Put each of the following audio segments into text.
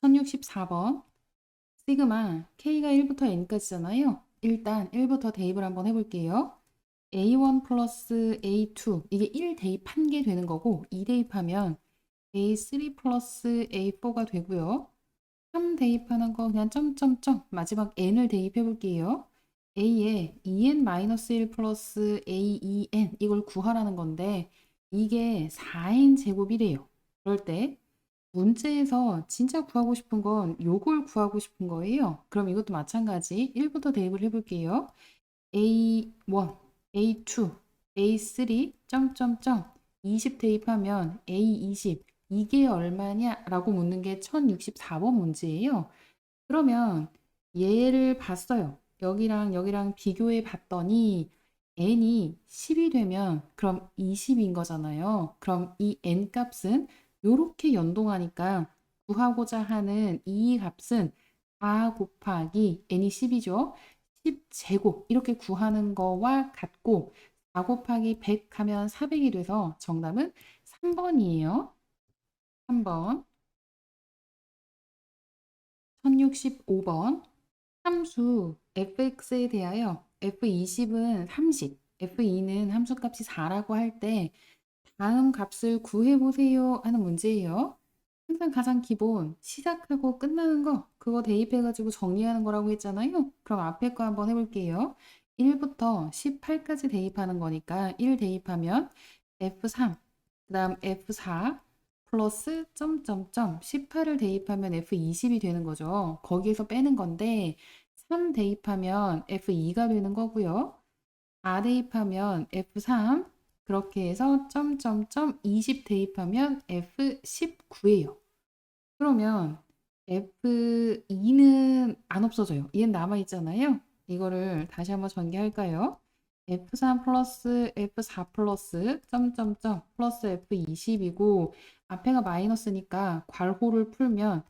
1064번. 시그마 K가 1부터 N까지잖아요. 일단 1부터 대입을 한번 해볼게요. A1 플러스 A2 이게 1 대입한 게 되는 거고 2 대입하면 A3 플러스 A4가 되고요. 3 대입하는 거 그냥 점점점 마지막 N을 대입해 볼게요. A에 2N-1 플러스 A2N 이걸 구하라는 건데 이게 4N 제곱이래요. 그럴 때 문제에서 진짜 구하고 싶은 건 요걸 구하고 싶은 거예요. 그럼 이것도 마찬가지 1부터 대입을 해볼게요. A1, A2, A3, 점점점 20 대입하면 A20 이게 얼마냐? 라고 묻는 게 1064번 문제예요. 그러면 얘를 봤어요. 여기랑 여기랑 비교해 봤더니 n이 10이 되면 그럼 20인 거잖아요. 그럼 이 n 값은 이렇게 연동하니까 구하고자 하는 이 값은 4 곱하기 n이 10이죠. 10제곱 이렇게 구하는 거와 같고 4 곱하기 100 하면 400이 돼서 정답은 3번이에요. 3번. 1065번. 함수 fx에 대하여 f20은 30, f2는 함수값이 4라고 할 때 다음 값을 구해보세요 하는 문제예요. 항상 가장 기본 시작하고 끝나는 거 그거 대입해가지고 정리하는 거라고 했잖아요. 그럼 앞에 거 한번 해볼게요. 1부터 18까지 대입하는 거니까 1 대입하면 F3, 그 다음 F4 플러스 점점점 18을 대입하면 F20이 되는 거죠. 거기에서 빼는 건데 3 대입하면 F2가 되는 거고요. 4 대입하면 F3 그렇게 해서 점점점 20 대입하면 F19예요. 그러면 F2는 안 없어져요. 얘는 남아있잖아요. 이거를 다시 한번 전개할까요? F3 플러스 F4 플러스 점점점 플러스 F20이고 앞에가 마이너스니까 괄호를 풀면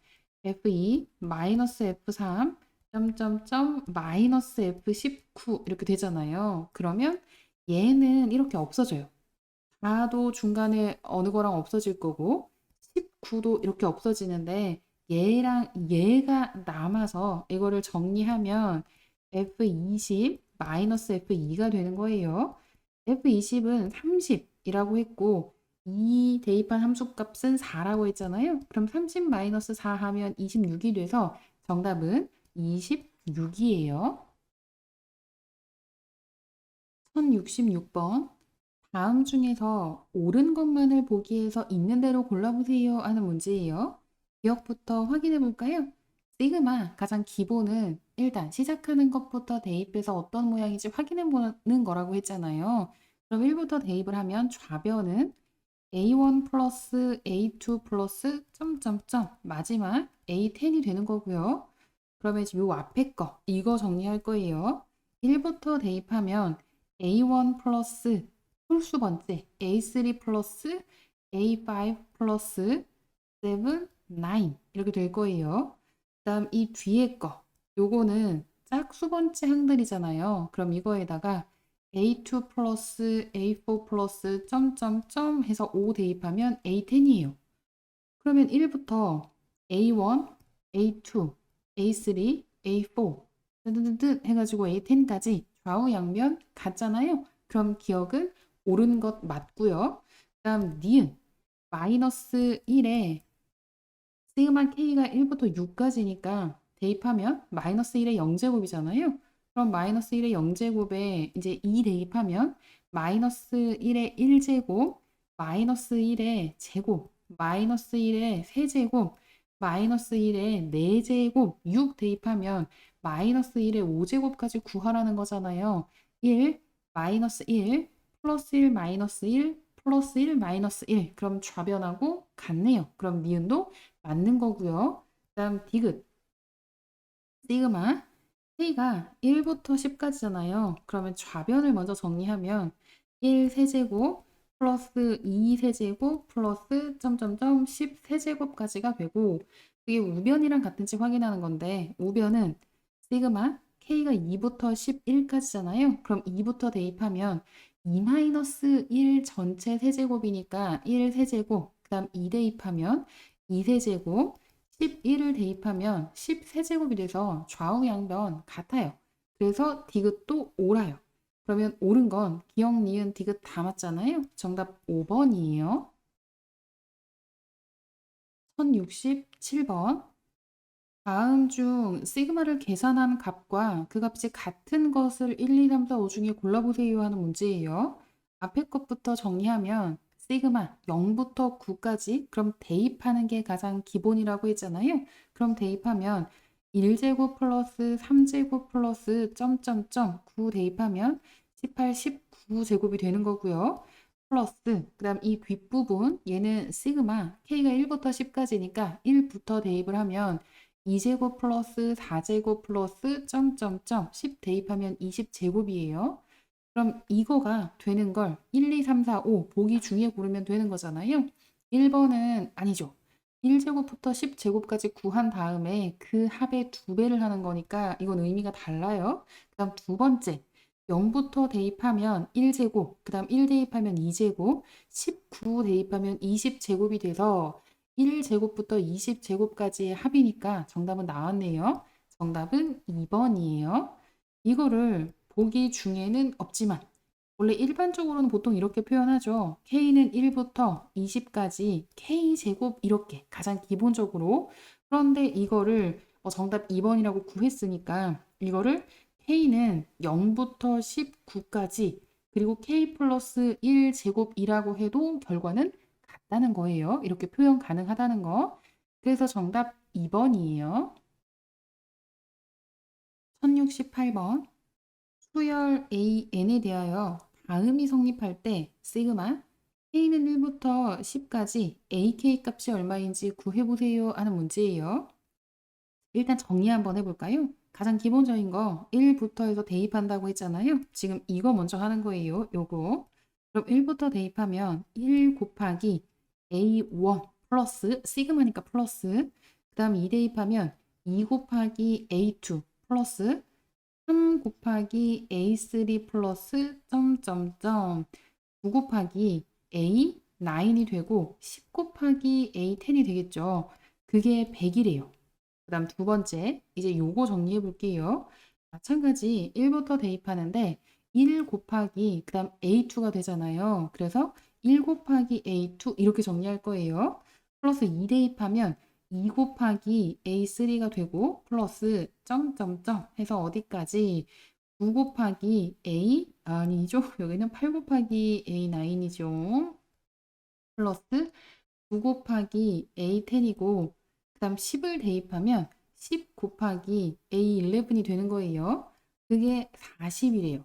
F2 마이너스 F3 점점점 마이너스 F19 이렇게 되잖아요. 그러면 얘는 이렇게 없어져요. 4도 중간에 어느 거랑 없어질 거고 19도 이렇게 없어지는데 얘랑 얘가 남아서 이거를 정리하면 F20 마이너스 F2가 되는 거예요. F20은 30이라고 했고 2 대입한 함수값은 4라고 했잖아요. 그럼 30 마이너스 4 하면 26이 돼서 정답은 26이에요. 1066번. 다음 중에서 옳은 것만을 보기 위해서 있는 대로 골라보세요 하는 문제예요. 기억부터 확인해 볼까요? 시그마 가장 기본은 일단 시작하는 것부터 대입해서 어떤 모양인지 확인해 보는 거라고 했잖아요. 그럼 1부터 대입을 하면 좌변은 A1 플러스 A2 플러스 점점점 마지막 A10이 되는 거고요. 그러면 지금 요 앞에 거 이거 정리할 거예요. 1부터 대입하면 A1 플러스 홀수 번째 A3 플러스 A5 플러스 7, 9 이렇게 될 거예요. 그다음 이 뒤에 거 요거는 짝수 번째 항들이잖아요. 그럼 이거에다가 A2 플러스 A4 플러스 점점점 해서 5 대입하면 A10이에요. 그러면 1부터 A1, A2, A3, A4 뜨뜨뜨 해가지고 A10까지 좌우 양면 같잖아요. 그럼 기억은 옳은 것 맞고요. 그다음 니은 마이너스 1에 시그마 K가 1부터 6까지니까 대입하면 마이너스 1의 0제곱이잖아요. 그럼 마이너스 1의 0제곱에 이제 2 대입하면 마이너스 1의 1제곱, 마이너스 1의 제곱, 마이너스 1의 세제곱, 마이너스 1의 4제곱, 6 대입하면 마이너스 1의 5제곱까지 구하라는 거잖아요. 1, 마이너스 1, 플러스 1, 마이너스 1, 플러스 1, 마이너스 1. 그럼 좌변하고 같네요. 그럼 니은도 맞는 거고요. 그다음 디귿, 시그마, K가 1부터 10까지잖아요. 그러면 좌변을 먼저 정리하면 1 세제곱 플러스 2 세제곱 플러스 점점점 10 세제곱까지가 되고 그게 우변이랑 같은지 확인하는 건데 우변은 시그마 K가 2부터 11까지잖아요. 그럼 2부터 대입하면 2-1 전체 세제곱이니까 1 세제곱 그 다음 2 대입하면 2 세제곱 11을 대입하면 13제곱이 돼서 좌우 양변 같아요. 그래서 디귿도 옳아요. 그러면 옳은 건 기역, 니은, 디귿 다 맞잖아요. 정답 5번이에요. 1067번. 다음 중 시그마를 계산한 값과 그 값이 같은 것을 1, 2, 3, 4, 5 중에 골라보세요 하는 문제예요. 앞에 것부터 정리하면 시그마 0부터 9까지 그럼 대입하는 게 가장 기본이라고 했잖아요. 그럼 대입하면 1제곱 플러스 3제곱 플러스 점점점 9 대입하면 18, 19제곱이 되는 거고요. 플러스 그다음 이 뒷부분 얘는 시그마 K가 1부터 10까지니까 1부터 대입을 하면 2제곱 플러스 4제곱 플러스 점점점 10 대입하면 20제곱이에요. 그럼 이거가 되는 걸 1, 2, 3, 4, 5 보기 중에 고르면 되는 거잖아요. 1번은 아니죠. 1제곱부터 10제곱까지 구한 다음에 그 합의 2배를 하는 거니까 이건 의미가 달라요. 그 다음 두 번째 0부터 대입하면 1제곱, 그 다음 1 대입하면 2제곱, 19 대입하면 20제곱이 돼서 1제곱부터 20제곱까지의 합이니까 정답은 나왔네요. 정답은 2번이에요. 이거를 보기 중에는 없지만 원래 일반적으로는 보통 이렇게 표현하죠. K는 1부터 20까지 K제곱 이렇게 가장 기본적으로. 그런데 이거를 정답 2번이라고 구했으니까 이거를 K는 0부터 19까지 그리고 K 플러스 1제곱이라고 해도 결과는 같다는 거예요. 이렇게 표현 가능하다는 거. 그래서 정답 2번이에요. 1068번. 수열 AN에 대하여 다음이 성립할 때 시그마 K는 1부터 10까지 AK 값이 얼마인지 구해보세요 하는 문제예요. 일단 정리 한번 해볼까요? 가장 기본적인 거 1부터 해서 대입한다고 했잖아요. 지금 이거 먼저 하는 거예요. 요거. 그럼 1부터 대입하면 1 곱하기 A1 플러스 시그마니까 플러스 그 다음 2 대입하면 2 곱하기 A2 플러스 3 곱하기 A3 플러스 점점점 9 곱하기 A9이 되고 10 곱하기 A10이 되겠죠. 그게 100이래요. 그 다음 두 번째, 이제 요거 정리해 볼게요. 마찬가지 1부터 대입하는데 1 곱하기 그 다음 A2가 되잖아요. 그래서 1 곱하기 A2 이렇게 정리할 거예요. 플러스 2 대입하면 2 곱하기 A3가 되고 플러스 점점점 해서 어디까지 9 곱하기 A 아니죠. 여기는 8 곱하기 A9이죠. 플러스 9 곱하기 A10이고 그 다음 10을 대입하면 10 곱하기 A11이 되는 거예요. 그게 40이래요.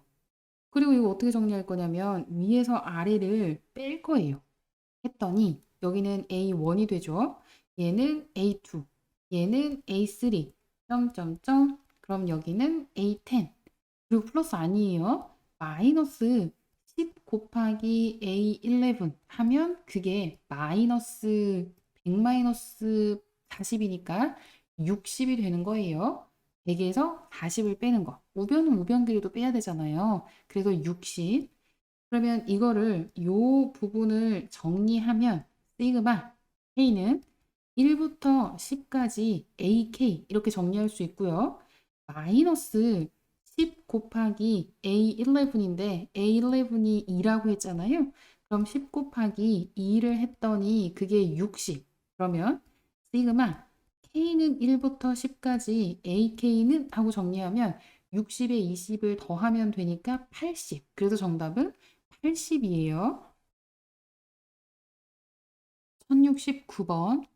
그리고 이거 어떻게 정리할 거냐면 위에서 아래를 뺄 거예요. 했더니 여기는 A1이 되죠. 얘는 A2, 얘는 A3, 점점점. 그럼 여기는 A10. 그리고 플러스 아니에요. 마이너스 10 곱하기 A11 하면 그게 마이너스 100 마이너스 40이니까 60이 되는 거예요. 100에서 40을 빼는 거. 우변은 우변끼리도 빼야 되잖아요. 그래서 60. 그러면 이거를 요 부분을 정리하면 시그마 K는 1부터 10까지 AK 이렇게 정리할 수 있고요. 마이너스 10 곱하기 A11인데 A11이 2라고 했잖아요. 그럼 10 곱하기 2를 했더니 그게 60. 그러면 시그마 K는 1부터 10까지 AK는 하고 정리하면 60에 20을 더하면 되니까 80. 그래서 정답은 80이에요. 1069번.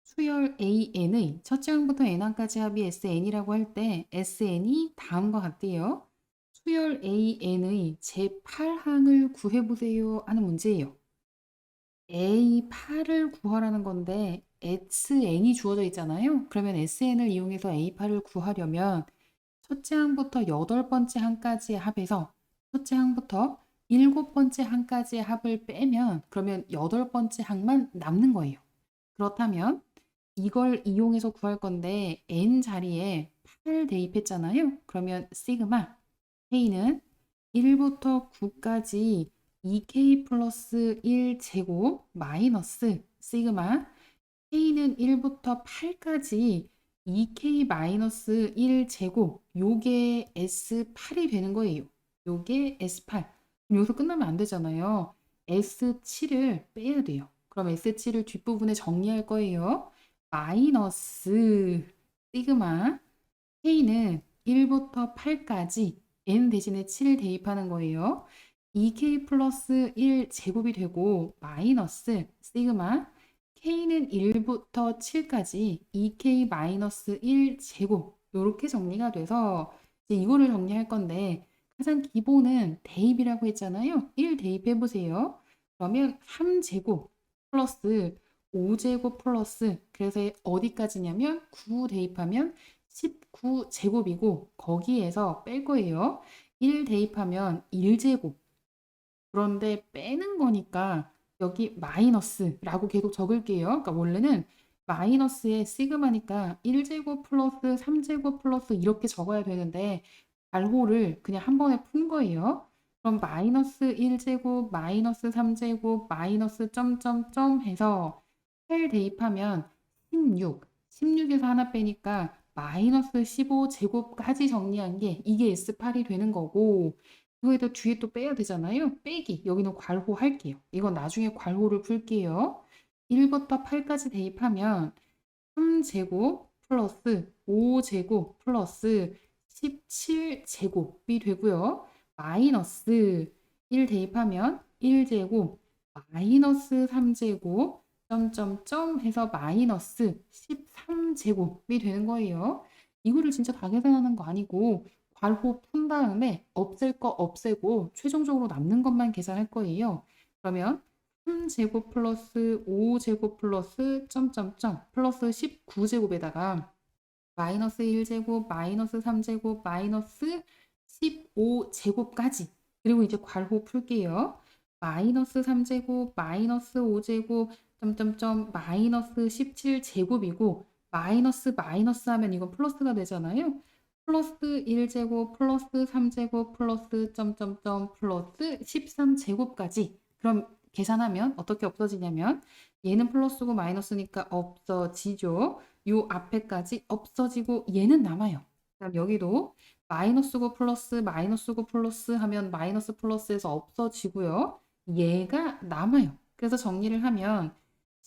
수열 AN의 첫째 항부터 n항까지 합이 SN이라고 할 때 SN이 다음과 같대요. 수열 AN의 제8항을 구해보세요 하는 문제예요. A8을 구하라는 건데 SN이 주어져 있잖아요. 그러면 SN을 이용해서 A8을 구하려면 첫째 항부터 여덟 번째 항까지의 합에서 첫째 항부터 일곱 번째 항까지의 합을 빼면 그러면 여덟 번째 항만 남는 거예요. 그렇다면 이걸 이용해서 구할 건데 n 자리에 8 대입했잖아요. 그러면 시그마 k는 1부터 9까지 2k 플러스 1 제곱 마이너스 시그마 K는 1부터 8까지 2K-1 제곱 요게 S8이 되는 거예요. 요게 S8. 그럼 여기서 끝나면 안 되잖아요. S7을 빼야 돼요. 그럼 S7을 뒷부분에 정리할 거예요. 마이너스 시그마 K는 1부터 8까지 N 대신에 7 대입하는 거예요. 2K 플러스 1 제곱이 되고 마이너스 시그마 K는 1부터 7까지 2K 마이너스 1 제곱 이렇게 정리가 돼서 이제 이거를 정리할 건데 가장 기본은 대입이라고 했잖아요. 1 대입해 보세요. 그러면 3제곱 플러스 5제곱 플러스 그래서 어디까지냐면 9 대입하면 19제곱이고 거기에서 뺄 거예요. 1 대입하면 1제곱. 그런데 빼는 거니까 여기 마이너스라고 계속 적을게요. 그러니까 원래는 마이너스에 시그마니까 1제곱 플러스 3제곱 플러스 이렇게 적어야 되는데 발호를 그냥 한 번에 푼 거예요. 그럼 마이너스 1제곱, 마이너스 3제곱, 마이너스 점점점 해서 8 대입하면 16. 16에서 하나 빼니까 마이너스 15제곱까지 정리한 게 이게 S8이 되는 거고 그거에다 뒤에 또 빼야 되잖아요. 빼기. 여기는 괄호 할게요. 이건 나중에 괄호를 풀게요. 1부터 8까지 대입하면 3제곱 플러스 5제곱 플러스 17제곱이 되고요. 마이너스 1 대입하면 1제곱 마이너스 3제곱 점점점 해서 마이너스 13제곱이 되는 거예요. 이거를 진짜 다 계산하는 거 아니고 괄호 푼 다음에 없앨 거 없애고 최종적으로 남는 것만 계산할 거예요. 그러면 3제곱 플러스 5제곱 플러스 점점점 플러스 19제곱에다가 마이너스 1제곱, 마이너스 3제곱, 마이너스 15제곱까지 그리고 이제 괄호 풀게요. 마이너스 3제곱, 마이너스 5제곱, 점점점 마이너스 17제곱이고 마이너스 마이너스 하면 이건 플러스가 되잖아요. 플러스 1제곱, 플러스 3제곱, 플러스 점점점 플러스 13제곱까지 그럼 계산하면 어떻게 없어지냐면 얘는 플러스고 마이너스니까 없어지죠. 요 앞에까지 없어지고 얘는 남아요. 그다음 여기도 마이너스고 플러스 마이너스고 플러스 하면 마이너스 플러스에서 없어지고요. 얘가 남아요. 그래서 정리를 하면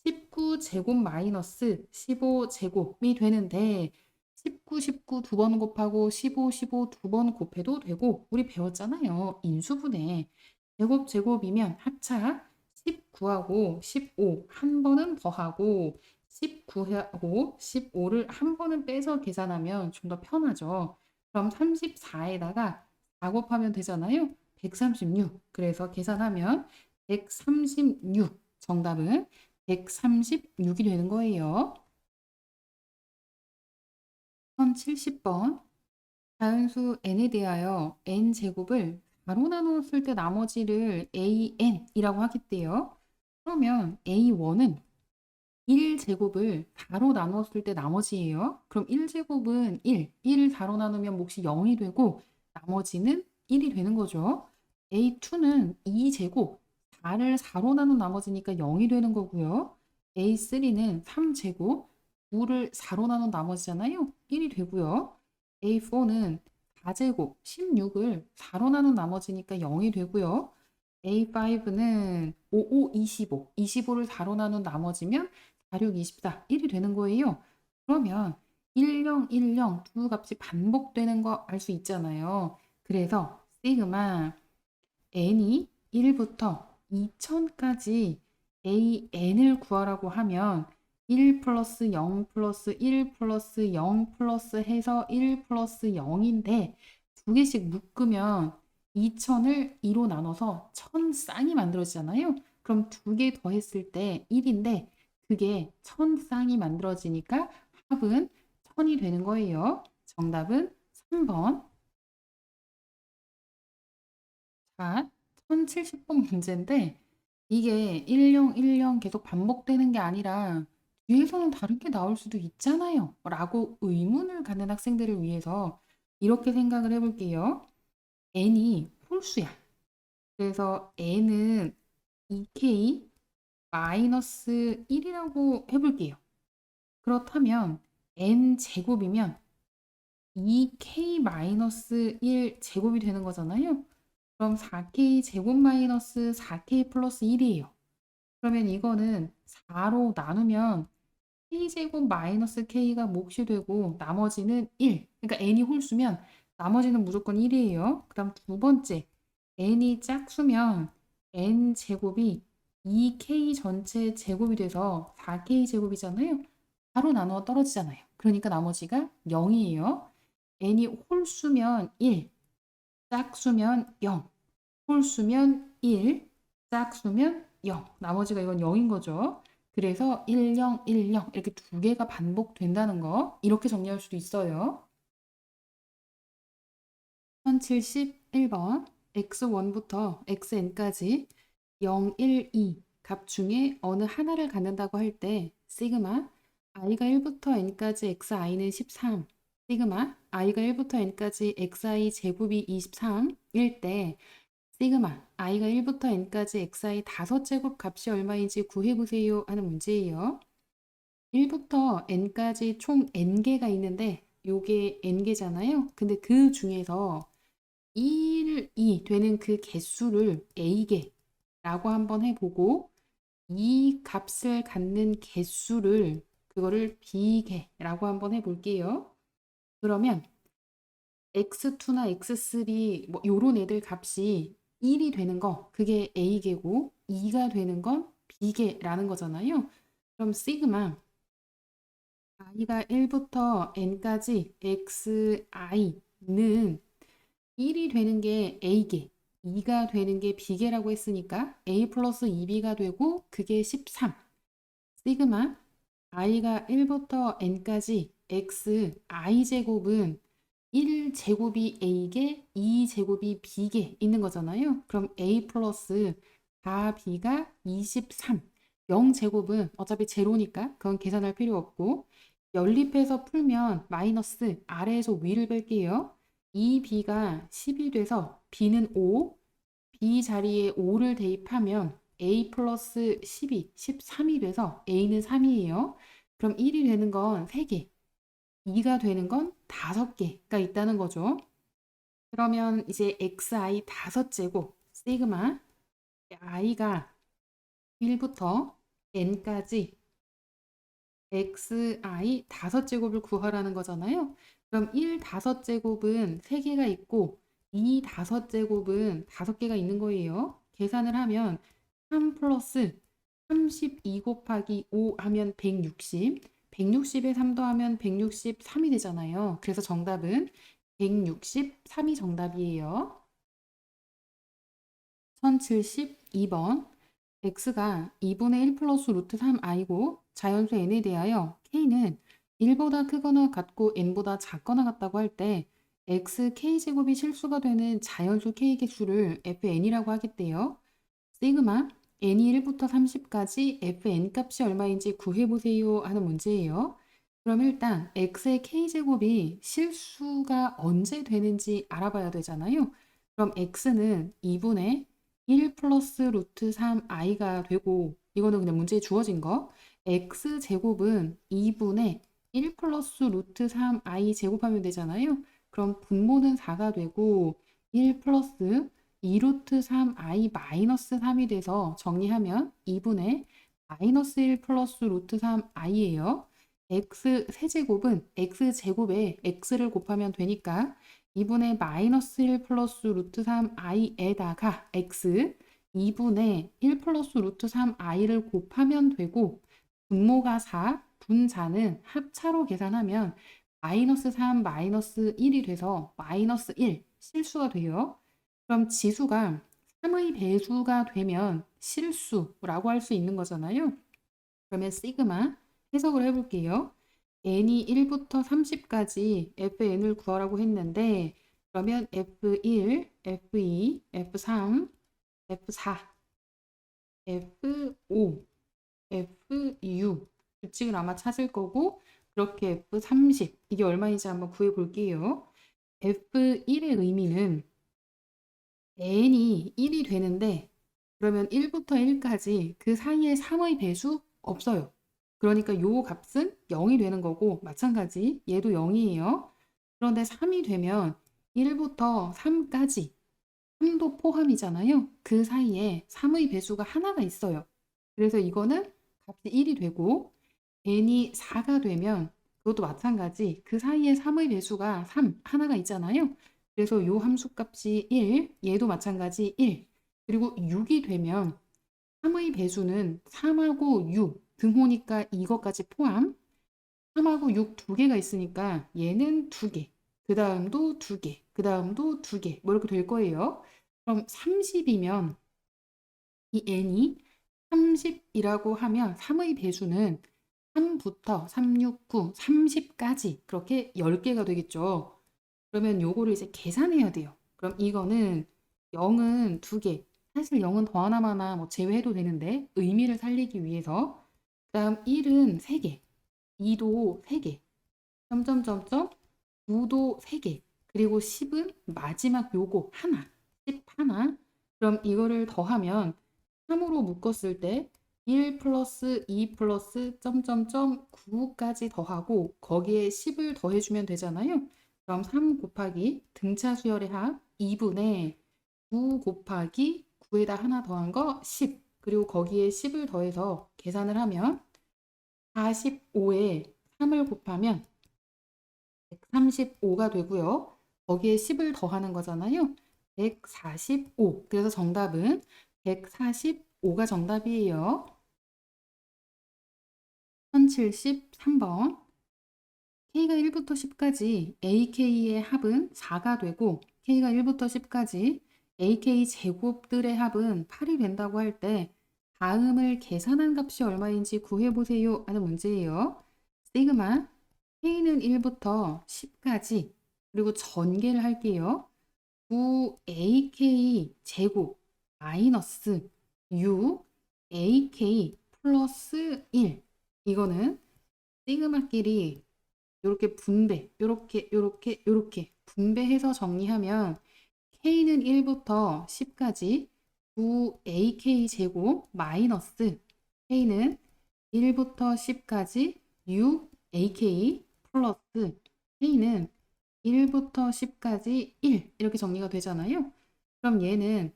19제곱 마이너스 15제곱이 되는데 19, 19 두 번 곱하고 15, 15 두 번 곱해도 되고 우리 배웠잖아요. 인수분해. 제곱 제곱이면 합차 19하고 15 한 번은 더하고 19하고 15를 한 번은 빼서 계산하면 좀 더 편하죠. 그럼 34에다가 4 곱하면 되잖아요. 136. 그래서 계산하면 136. 정답은 136이 되는 거예요. 1070번. 자연수 n에 대하여 n제곱을 가로 나누었을 때 나머지를 an이라고 하겠대요. 그러면 a1은 1제곱을 4로 나누었을 때 나머지예요. 그럼 1제곱은 1, 1을 4로 나누면 몫이 0이 되고 나머지는 1이 되는 거죠. A2는 2제곱, 4를 4로 나눈 나머지니까 0이 되는 거고요. A3는 3제곱, 9를 4로 나눈 나머지잖아요. 1이 되고요. A4는 4제곱, 16을 4로 나눈 나머지니까 0이 되고요. A5는 5, 5, 25, 25를 4로 나눈 나머지면 4, 6, 24, 1이 되는 거예요. 그러면 10, 10 두 값이 반복되는 거 알 수 있잖아요. 그래서 시그마 n이 1부터 2000까지 an을 구하라고 하면 1 플러스 0 플러스 1 플러스 0 플러스 해서 1 플러스 0인데 두 개씩 묶으면 2000을 2로 나눠서 1000 쌍이 만들어지잖아요. 그럼 두 개 더했을 때 1인데 그게 1000 쌍이 만들어지니까 합은 1000이 되는 거예요. 정답은 3번. 자, 1070번 문제인데 이게 10, 10 계속 반복되는 게 아니라 뒤에서는 다른 게 나올 수도 있잖아요. 라고 의문을 갖는 학생들을 위해서 이렇게 생각을 해볼게요. n이 홀수야. 그래서 n은 2k 마이너스 1이라고 해볼게요. 그렇다면 n 제곱이면 2k-1 제곱이 되는 거잖아요. 그럼 4k 제곱 마이너스 4k 플러스 1이에요. 그러면 이거는 4로 나누면 k제곱 마이너스 k가 몫이 되고 나머지는 1. 그러니까 n이 홀수면 나머지는 무조건 1이에요. 그 다음 두 번째, n이 짝수면 n 제곱이 2k 전체 제곱이 돼서 4k 제곱이잖아요. 바로 나누어 떨어지잖아요. 그러니까 나머지가 0이에요. n이 홀수면 1, 짝수면 0, 홀수면 1, 짝수면 0. 나머지가 이건 0인 거죠. 그래서 1, 0, 1, 0 이렇게 두 개가 반복된다는 거 이렇게 정리할 수도 있어요. 1071번 x1부터 xn까지 0, 1, 2 값 중에 어느 하나를 갖는다고 할 때 시그마 i가 1부터 n까지 xi는 13 시그마 i가 1부터 n까지 xi 제곱이 23일 때 시그마 i가 1부터 n까지 xi 5제곱 값이 얼마인지 구해보세요 하는 문제예요. 1부터 n까지 총 n개가 있는데 요게 n개잖아요. 근데 그 중에서 1, 2 되는 그 개수를 a개라고 한번 해보고 이 값을 갖는 개수를 그거를 b개라고 한번 해볼게요. 그러면 x2나 x3 뭐 요런 애들 값이 1이 되는 거 그게 a개고 2가 되는 건 b개라는 거잖아요. 그럼 시그마 i가 1부터 n까지 xi는 1이 되는 게 a개, 2가 되는 게 b개라고 했으니까 a 플러스 2b가 되고 그게 13. 시그마 i가 1부터 n까지 xi 제곱은 1제곱이 a개, 2제곱이 b개 있는 거잖아요. 그럼 a 플러스 4b가 23. 0제곱은 어차피 제로니까 그건 계산할 필요 없고 연립해서 풀면 마이너스 아래에서 위를 뺄게요. 2b가 10이 돼서 b는 5, b 자리에 5를 대입하면 a 플러스 12, 13이 돼서 a는 3이에요. 그럼 1이 되는 건 3개, 2가 되는 건 5개가 있다는 거죠. 그러면 이제 xi 5제곱 시그마 i가 1부터 n까지 xi 5제곱을 구하라는 거잖아요. 그럼 1 5제곱은 3개가 있고 2 5제곱은 5개가 있는 거예요. 계산을 하면 3 플러스 32 곱하기 5 하면 160, 160에 3 더하면 163이 되잖아요. 그래서 정답은 163이 정답이에요. 1072번 x가 2분의 1 플러스 루트 3i고 자연수 n에 대하여 k는 1보다 크거나 같고 n보다 작거나 같다고 할 때 x k제곱이 실수가 되는 자연수 k 개수를 fn이라고 하겠대요. 시그마 n이 1부터 30까지 fn 값이 얼마인지 구해보세요 하는 문제예요. 그럼 일단 x의 k제곱이 실수가 언제 되는지 알아봐야 되잖아요. 그럼 x는 2분의 1 플러스 루트 3i가 되고 이거는 그냥 문제에 주어진 거 x제곱은 2분의 1 플러스 루트 3i 제곱하면 되잖아요. 그럼 분모는 4가 되고 1 플러스 2 루트 3i 마이너스 3이 돼서 정리하면 2분의 마이너스 1 플러스 루트 3i예요. x 세제곱은 x제곱에 x를 곱하면 되니까 2분의 마이너스 1 플러스 루트 3i에다가 x 2분의 1 플러스 루트 3i를 곱하면 되고 분모가 4, 분자는 합차로 계산하면 마이너스 3, 마이너스 1이 돼서 마이너스 1 실수가 돼요. 그럼 지수가 3의 배수가 되면 실수라고 할 수 있는 거잖아요. 그러면 시그마 해석을 해볼게요. n이 1부터 30까지 fn을 구하라고 했는데 그러면 f1, f2, f3, f4, f5, f6 규칙을 아마 찾을 거고 그렇게 f30 이게 얼마인지 한번 구해 볼게요. f1의 의미는 n이 1이 되는데 그러면 1부터 1까지 그 사이에 3의 배수 없어요. 그러니까 요 값은 0이 되는 거고 마찬가지 얘도 0이에요. 그런데 3이 되면 1부터 3까지 3도 포함이잖아요. 그 사이에 3의 배수가 하나가 있어요. 그래서 이거는 값이 1이 되고 n이 4가 되면 그것도 마찬가지 그 사이에 3의 배수가 3 하나가 있잖아요. 그래서 요 함수 값이 1, 얘도 마찬가지 1. 그리고 6이 되면 3의 배수는 3하고 6, 등호니까 이것까지 포함. 3하고 6 두 개가 있으니까 얘는 두 개, 그 다음도 두 개, 그 다음도 두 개, 뭐 이렇게 될 거예요. 그럼 30이면 이 n이 30이라고 하면 3의 배수는 3부터 3, 6, 9, 30까지 그렇게 10개가 되겠죠. 그러면 요거를 이제 계산해야 돼요. 그럼 이거는 0은 두 개, 사실 0은 더 하나마나 뭐 제외해도 되는데 의미를 살리기 위해서 그다음 1은 3개, 2도 3개, 점점점점 9도 3개, 그리고 10은 마지막 요거 하나, 10 하나. 그럼 이거를 더하면 3으로 묶었을 때 1 플러스 2 플러스 점점점 9까지 더하고 거기에 10을 더해주면 되잖아요. 그럼 3 곱하기 등차 수열의 합 2분의 9 곱하기 9에다 하나 더한 거 10. 그리고 거기에 10을 더해서 계산을 하면 45에 3을 곱하면 135가 되고요. 거기에 10을 더하는 거잖아요. 145. 그래서 정답은 145가 정답이에요. 1073번. K가 1부터 10까지 AK의 합은 4가 되고 K가 1부터 10까지 AK 제곱들의 합은 8이 된다고 할 때 다음을 계산한 값이 얼마인지 구해보세요 하는 문제예요. 시그마 K는 1부터 10까지 그리고 전개를 할게요. 9AK 제곱 마이너스 6AK 플러스 1. 이거는 시그마끼리 이렇게 분배, 요렇게 분배해서 정리하면 K는 1부터 10까지 9AK 제곱 마이너스 K는 1부터 10까지 6AK 플러스 K는 1부터 10까지 1 이렇게 정리가 되잖아요. 그럼 얘는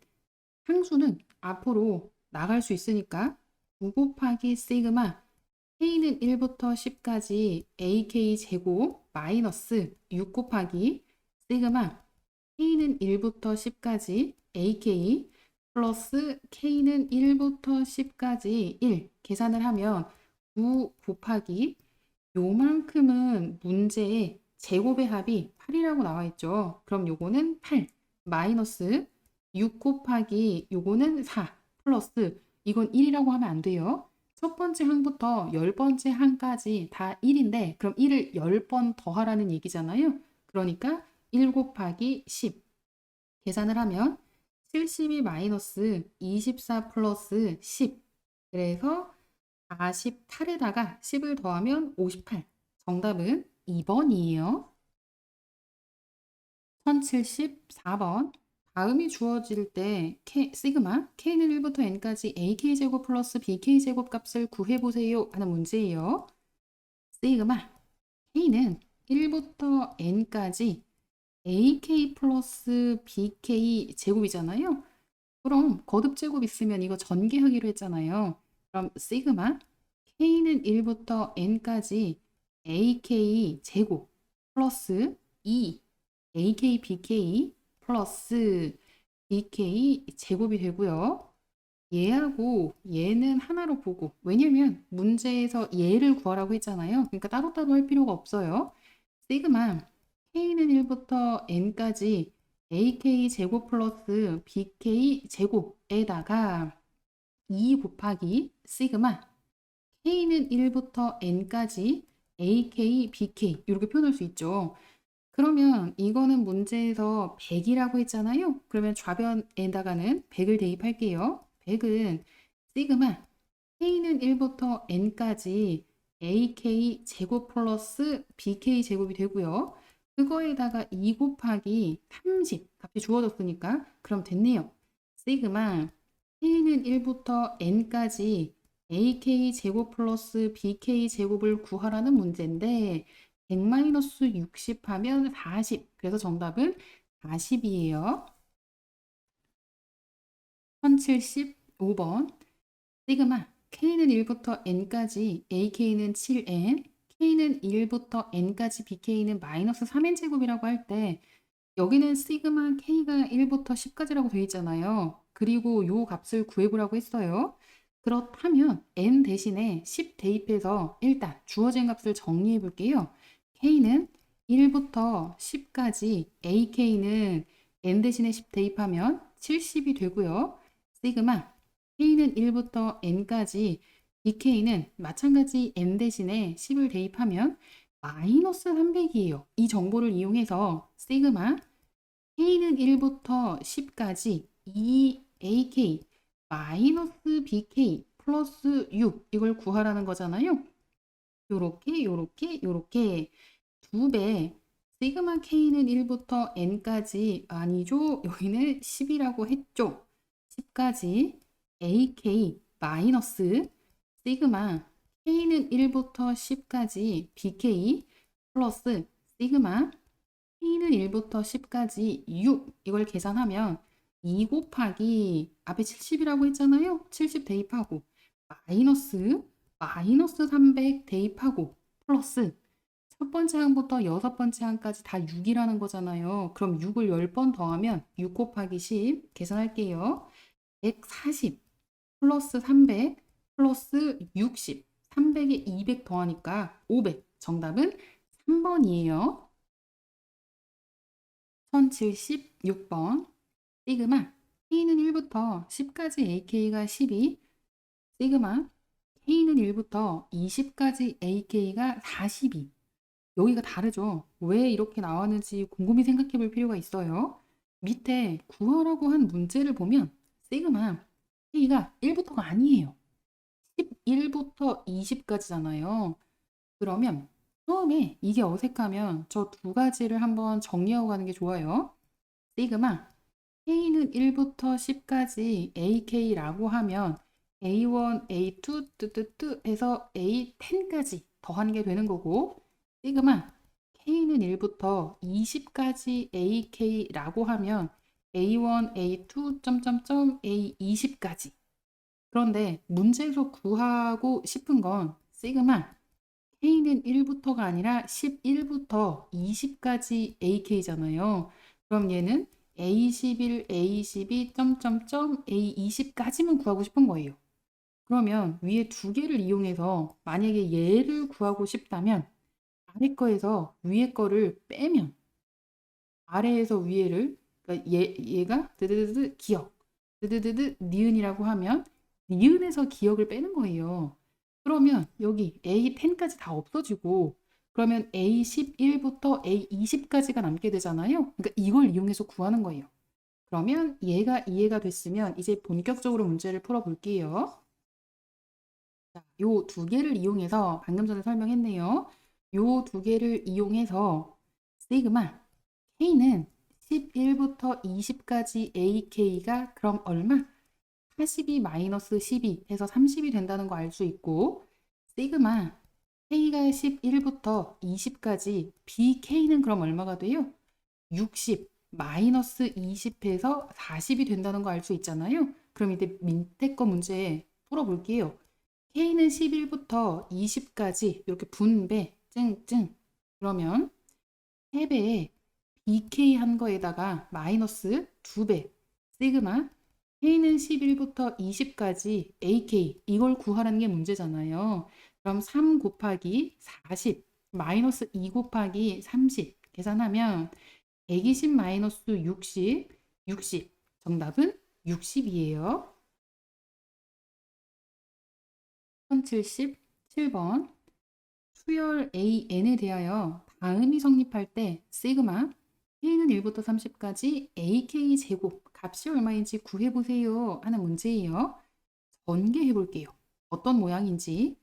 상수는 앞으로 나갈 수 있으니까 9 곱하기 시그마 K는 1부터 10까지 AK 제곱 마이너스 6 곱하기 시그마 K는 1부터 10까지 AK 플러스 K는 1부터 10까지 1 계산을 하면 9 곱하기 요만큼은 문제에 제곱의 합이 8이라고 나와 있죠. 그럼 요거는 8 마이너스 6 곱하기 요거는 4 플러스 이건 1이라고 하면 안 돼요. 첫 번째 항부터 10번째 항까지 다 1인데 그럼 1을 10번 더하라는 얘기잖아요. 그러니까 1 곱하기 10 계산을 하면 72 마이너스 24 플러스 10 그래서 48에다가 10을 더하면 58 정답은 2번이에요. 1074번 다음이 주어질 때 시그마 K는 1부터 N까지 AK제곱 플러스 BK제곱 값을 구해보세요 하는 문제예요. 시그마 K는 1부터 N까지 AK 플러스 BK 제곱이잖아요. 그럼 거듭 제곱 있으면 이거 전개하기로 했잖아요. 그럼 시그마 K는 1부터 N까지 AK 제곱 플러스 2 AK BK 플러스 BK 제곱이 되고요. 얘하고 얘는 하나로 보고 왜냐면 문제에서 얘를 구하라고 했잖아요. 그러니까 따로따로 할 필요가 없어요. 시그마 K는 1부터 N까지 AK 제곱 플러스 BK 제곱에다가 2 곱하기 시그마 K는 1부터 N까지 AK, BK 이렇게 표현할 수 있죠. 그러면 이거는 문제에서 100이라고 했잖아요. 그러면 좌변에다가는 100을 대입할게요. 100은 시그마 K는 1부터 N까지 AK 제곱 플러스 BK 제곱이 되고요. 그거에다가 2 곱하기 30 값이 주어졌으니까 그럼 됐네요. 시그마 K는 1부터 N까지 AK 제곱 플러스 BK 제곱을 구하라는 문제인데 100-60 하면 40. 그래서 정답은 40이에요. 1075번. 시그마 K는 1부터 N까지 AK는 7N, K는 1부터 N까지 BK는 마이너스 3N 제곱이라고 할 때 여기는 시그마 K가 1부터 10까지라고 되어 있잖아요. 그리고 요 값을 구해보라고 했어요. 그렇다면 N 대신에 10 대입해서 일단 주어진 값을 정리해 볼게요. K는 1부터 10까지 AK는 N 대신에 10 대입하면 70이 되고요. 시그마 K는 1부터 N까지 BK는 마찬가지 N 대신에 10을 대입하면 마이너스 300이에요. 이 정보를 이용해서 시그마 K는 1부터 10까지 2AK 마이너스 BK 플러스 6 이걸 구하라는 거잖아요. 요렇게 두 배 시그마 K는 1부터 N까지 아니죠. 여기는 10이라고 했죠. 10까지 AK 마이너스 시그마 K는 1부터 10까지 BK 플러스 시그마 K는 1부터 10까지 6 이걸 계산하면 2 곱하기 앞에 70이라고 했잖아요. 70 대입하고 마이너스 300 대입하고 플러스 첫 번째 항부터 여섯 번째 항까지 다 6이라는 거잖아요. 그럼 6을 10번 더하면 6 곱하기 10 계산할게요. 140 플러스 300 플러스 60 300에 200 더하니까 500 정답은 3번이에요. 1076번 시그마 K는 1부터 10까지 AK가 12 시그마 K는 1부터 20까지 AK가 42 여기가 다르죠. 왜 이렇게 나왔는지 곰곰이 생각해 볼 필요가 있어요. 밑에 구하라고 한 문제를 보면 시그마 K가 1부터가 아니에요. 11부터 20까지잖아요. 그러면 처음에 이게 어색하면 저 두 가지를 한번 정리하고 가는 게 좋아요. 시그마 K는 1부터 10까지 AK라고 하면 A1, A2, 뜨뜨뜨 해서 A10까지 더하는 게 되는 거고 시그마 K는 1부터 20까지 AK라고 하면 A1, A2, 점점점 A20까지 그런데 문제에서 구하고 싶은 건 시그마 K는 1부터가 아니라 11부터 20까지 AK잖아요. 그럼 얘는 A11, A12, 점점점 A20까지만 구하고 싶은 거예요. 그러면 위에 두 개를 이용해서 만약에 얘를 구하고 싶다면 아래 거에서 위에 거를 빼면 아래에서 위에를 그러니까 얘가 드드드드 기억 드드드드 니은이라고 하면 니은에서 기억을 빼는 거예요. 그러면 여기 A10까지 다 없어지고 그러면 A11부터 A20까지가 남게 되잖아요. 그러니까 이걸 이용해서 구하는 거예요. 그러면 얘가 이해가 됐으면 이제 본격적으로 문제를 풀어볼게요. 요 두 개를 이용해서 방금 전에 설명했네요. 요 두 개를 이용해서 시그마 K는 11부터 20까지 AK가 그럼 얼마? 82 마이너스 12 해서 30이 된다는 거 알 수 있고 시그마 K가 11부터 20까지 BK는 그럼 얼마가 돼요? 60 마이너스 20 해서 40이 된다는 거 알 수 있잖아요. 그럼 이제 밑에 거 문제 풀어볼게요. K는 11부터 20까지 이렇게 분배 쨍쨍 그러면 3배에 BK 한 거에다가 마이너스 2배 시그마 K는 11부터 20까지 AK 이걸 구하라는 게 문제잖아요. 그럼 3 곱하기 40 마이너스 2 곱하기 30 계산하면 120 마이너스 60 정답은 60이에요. 1077번 수열 AN에 대하여 다음이 성립할 때 시그마 K는 1부터 30까지 AK 제곱 값이 얼마인지 구해보세요 하는 문제예요. 전개해 볼게요. 어떤 모양인지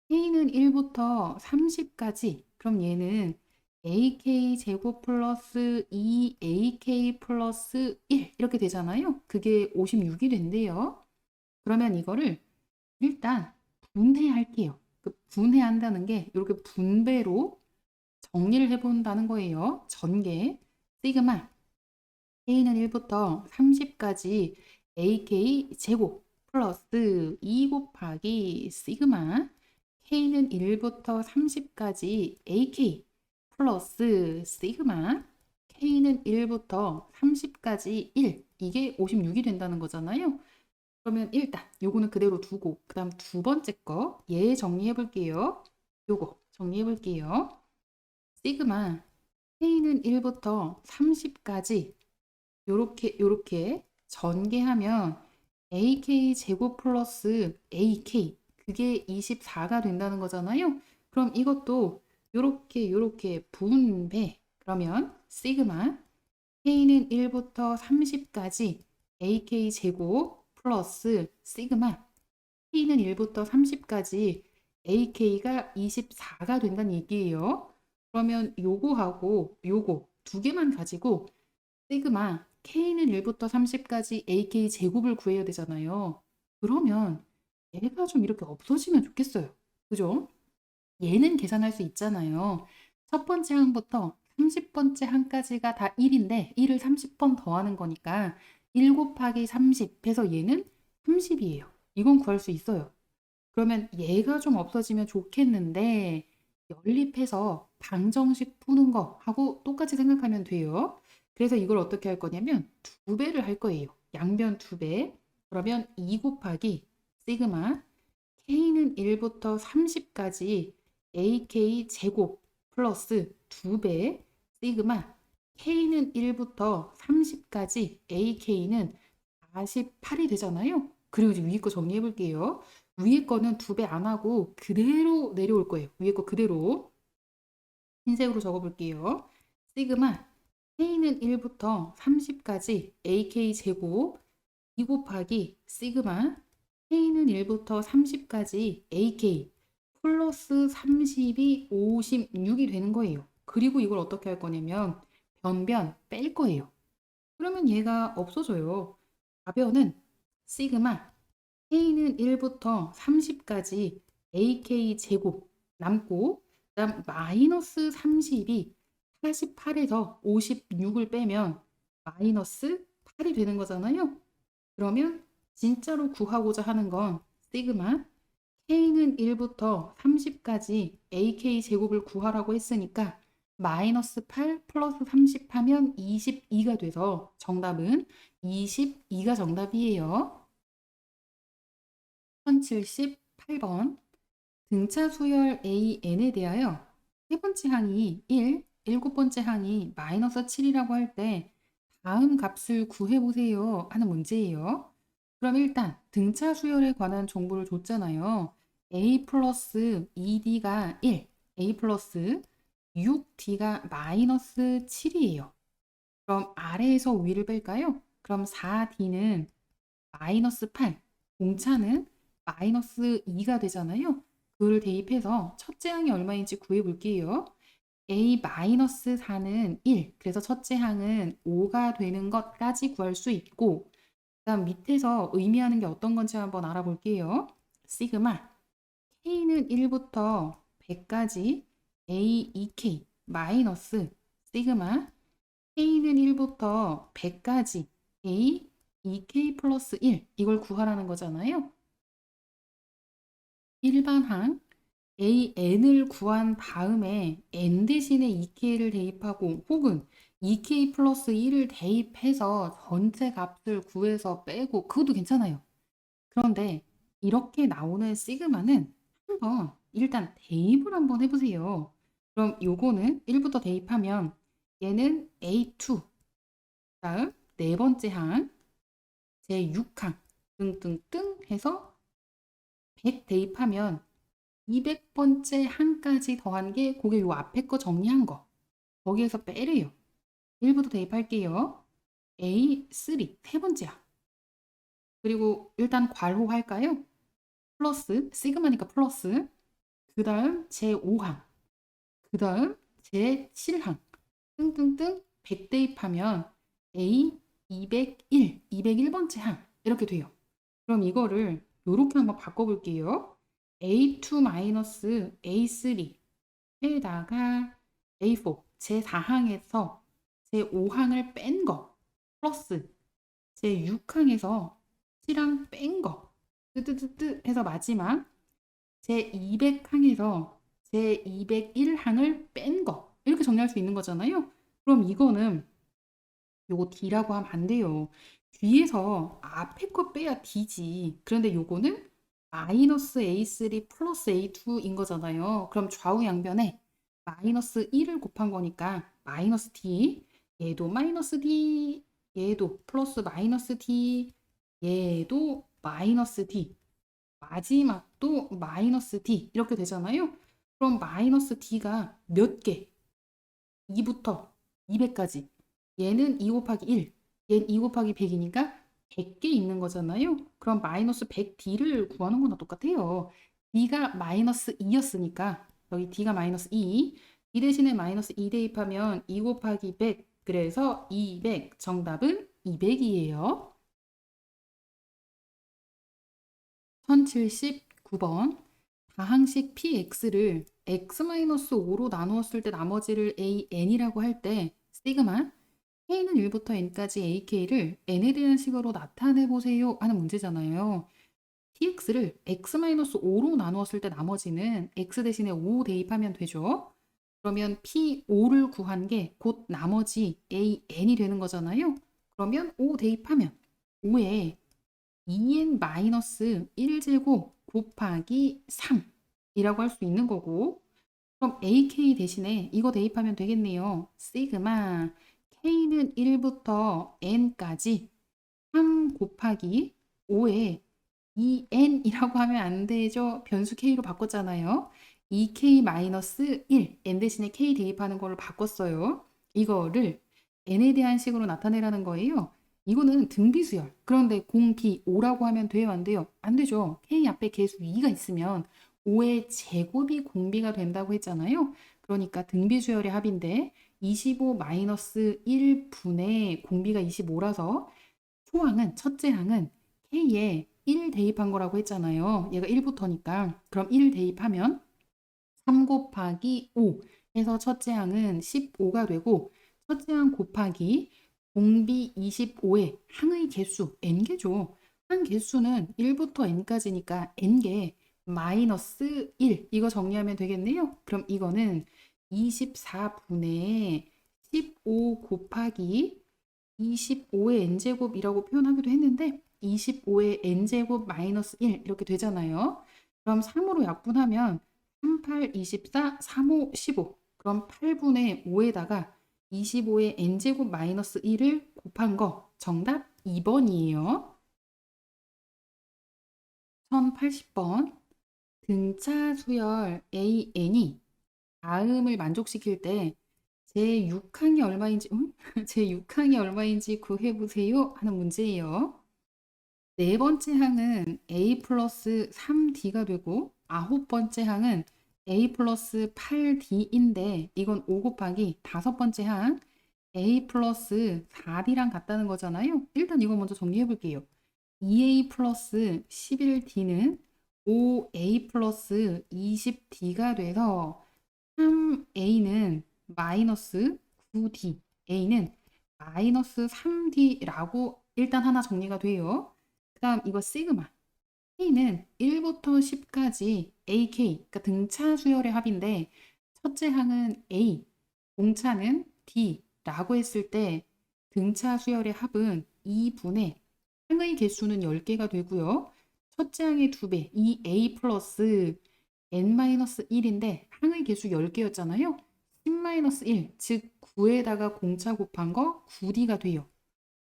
K는 1부터 30까지 그럼 얘는 AK 제곱 플러스 2AK 플러스 1 이렇게 되잖아요. 그게 56이 된대요. 그러면 이거를 일단 분해할게요. 그 분해한다는 게 이렇게 분배로 정리를 해본다는 거예요. 전개. 시그마 K는 1부터 30까지 AK 제곱 플러스 2 곱하기 시그마 K는 1부터 30까지 AK 플러스 시그마 K는 1부터 30까지 1 이게 56이 된다는 거잖아요. 그러면 일단 요거는 그대로 두고 그 다음 두 번째 거 얘 정리해 볼게요. 요거 정리해 볼게요. 시그마 K는 1부터 30까지 요렇게 전개하면 AK 제곱 플러스 AK 그게 24가 된다는 거잖아요. 그럼 이것도 요렇게 분배 그러면 시그마 K는 1부터 30까지 AK 제곱 플러스 시그마 K는 1부터 30까지 AK가 24가 된다는 얘기예요. 그러면 요거하고 요거 두 개만 가지고 시그마 K는 1부터 30까지 AK 제곱을 구해야 되잖아요. 그러면 얘가 좀 이렇게 없어지면 좋겠어요. 그죠? 얘는 계산할 수 있잖아요. 첫 번째 항부터 30번째 항까지가 다 1인데 1을 30번 더하는 거니까 1 곱하기 30 해서 얘는 30이에요. 이건 구할 수 있어요. 그러면 얘가 좀 없어지면 좋겠는데 연립해서 방정식 푸는 거 하고 똑같이 생각하면 돼요. 그래서 이걸 어떻게 할 거냐면 두 배를 할 거예요. 양변 두 배. 그러면 2 곱하기 시그마 K는 1부터 30까지 AK 제곱 플러스 두 배 시그마 K는 1부터 30까지 AK는 48이 되잖아요. 그리고 이제 위에 거 정리해 볼게요. 위에 거는 두 배 안 하고 그대로 내려올 거예요. 위에 거 그대로 흰색으로 적어 볼게요. 시그마 K는 1부터 30까지 AK 제곱 2 곱하기 시그마 K는 1부터 30까지 AK 플러스 30이 56이 되는 거예요. 그리고 이걸 어떻게 할 거냐면 변변 뺄 거예요. 그러면 얘가 없어져요. 가변은 시그마 K는 1부터 30까지 AK 제곱 남고 그다음 마이너스 30이 48에서 56을 빼면 마이너스 8이 되는 거잖아요. 그러면 진짜로 구하고자 하는 건 시그마 K는 1부터 30까지 AK 제곱을 구하라고 했으니까 마이너스 8 플러스 30 하면 22가 돼서 정답은 22가 정답이에요. 1078번 등차 수열 AN에 대하여 세 번째 항이 1, 일곱 번째 항이 마이너스 7이라고 할 때 다음 값을 구해보세요 하는 문제예요. 그럼 일단 등차 수열에 관한 정보를 줬잖아요. A 플러스 2D가 1, A 플러스 6D가 마이너스 7이에요. 그럼 아래에서 위를 뺄까요? 그럼 4D는 마이너스 8, 공차는 마이너스 2가 되잖아요. 그걸 대입해서 첫째 항이 얼마인지 구해볼게요. A 마이너스 4는 1, 그래서 첫째 항은 5가 되는 것까지 구할 수 있고 그다음 밑에서 의미하는 게 어떤 건지 한번 알아볼게요. 시그마 K는 1부터 100까지 A, EK 마이너스 시그마 K는 1부터 100까지 A, EK 플러스 1 이걸 구하라는 거잖아요. 일반항 AN을 구한 다음에 N 대신에 EK를 대입하고 혹은 EK 플러스 1을 대입해서 전체 값을 구해서 빼고 그것도 괜찮아요. 그런데 이렇게 나오는 시그마는 한번 일단 대입을 한번 해보세요. 그럼 요거는 1부터 대입하면 얘는 A2 다음 네 번째 항 제6항 등등등 해서 100 대입하면 200번째 항까지 더한 게 그게 요 앞에 거 정리한 거. 거기에서 빼래요. 1부터 대입할게요. A3 세 번째 항. 그리고 일단 괄호할까요? 플러스 시그마니까 플러스 그 다음 제5항 그 다음 제7항 등등등 100 대입하면 A 201 201번째 항 이렇게 돼요. 그럼 이거를 요렇게 한번 바꿔볼게요. A2 A3에다가 A4 제4항에서 제5항을 뺀 거 플러스 제6항에서 C랑 뺀 거 뜨뜨뜨뜨 해서 마지막 제200항에서 제201항을 뺀 거 이렇게 정리할 수 있는 거잖아요. 그럼 이거는 요거 D라고 하면 안 돼요. 뒤에서 앞에 거 빼야 D지. 그런데 요거는 마이너스 A3 플러스 A2인 거잖아요. 그럼 좌우 양변에 마이너스 1을 곱한 거니까 마이너스 D, 얘도 마이너스 D, 얘도 플러스 마이너스 D, 얘도 마이너스 D, 마지막도 마이너스 D 이렇게 되잖아요. 그럼 마이너스 D가 몇 개? 2부터 200까지. 얘는 2 곱하기 1, 얘는 2 곱하기 100이니까 100개 있는 거잖아요. 그럼 마이너스 100D를 구하는 거나 똑같아요. D가 마이너스 2였으니까 여기 D가 마이너스 2, D 대신에 마이너스 2 대입하면 2 곱하기 100, 그래서 200, 정답은 200이에요. 1079번 다항식 px를 x-5로 나누었을 때 나머지를 an이라고 할 때 시그마 k는 1부터 n까지 ak를 n에 대한 식으로 나타내 보세요 하는 문제잖아요. tx를 x-5로 나누었을 때 나머지는 x 대신에 5 대입하면 되죠. 그러면 p5를 구한 게 곧 나머지 an이 되는 거잖아요. 그러면 5 대입하면 5에 2n-1제곱 곱하기 3이라고 할 수 있는 거고, 그럼 AK 대신에 이거 대입하면 되겠네요. 시그마 K는 1부터 N까지 3 곱하기 5에 2N이라고 하면 안 되죠. 변수 K로 바꿨잖아요. 2K-1, N 대신에 K 대입하는 걸로 바꿨어요. 이거를 N에 대한 식으로 나타내라는 거예요. 이거는 등비수열. 그런데 공비 5라고 하면 돼요, 안 돼요? 안 되죠. K 앞에 계수 2가 있으면 5의 제곱이 공비가 된다고 했잖아요. 그러니까 등비수열의 합인데 25-1분의 공비가 25라서 초항은 첫째 항은 K에 1 대입한 거라고 했잖아요. 얘가 1부터니까. 그럼 1 대입하면 3 곱하기 5 해서 첫째 항은 15가 되고 첫째 항 곱하기 공비 25의 항의 개수 n개죠. 항 개수는 1부터 n까지니까 n개 마이너스 1 이거 정리하면 되겠네요. 그럼 이거는 24분의 15 곱하기 25의 n제곱이라고 표현하기도 했는데 25의 n제곱 마이너스 1 이렇게 되잖아요. 그럼 3으로 약분하면 3, 8, 24, 3, 5, 15 그럼 8분의 5에다가 25의 n제곱 마이너스 1을 곱한 거 정답 2번이에요. 1080번 등차 수열 AN이 다음을 만족시킬 때 제6항이 얼마인지 제6항이 얼마인지 구해보세요 하는 문제예요. 네 번째 항은 A 플러스 3D가 되고 아홉 번째 항은 A 플러스 8D인데 이건 5 곱하기 다섯 번째 항 A 플러스 4D랑 같다는 거잖아요. 일단 이거 먼저 정리해 볼게요. 2A 플러스 11D는 5A 플러스 20D가 돼서 3A는 마이너스 9D, A는 마이너스 3D라고 일단 하나 정리가 돼요. 그 다음 이거 시그마. K는 1부터 10까지 AK, 그러니까 등차 수열의 합인데 첫째 항은 A, 공차는 D라고 했을 때 등차 수열의 합은 2분의 항의 개수는 10개가 되고요. 첫째 항의 2배, 2A 플러스 N-1인데 항의 개수 10개였잖아요. 10-1, 즉 9에다가 공차 곱한 거 9D가 돼요.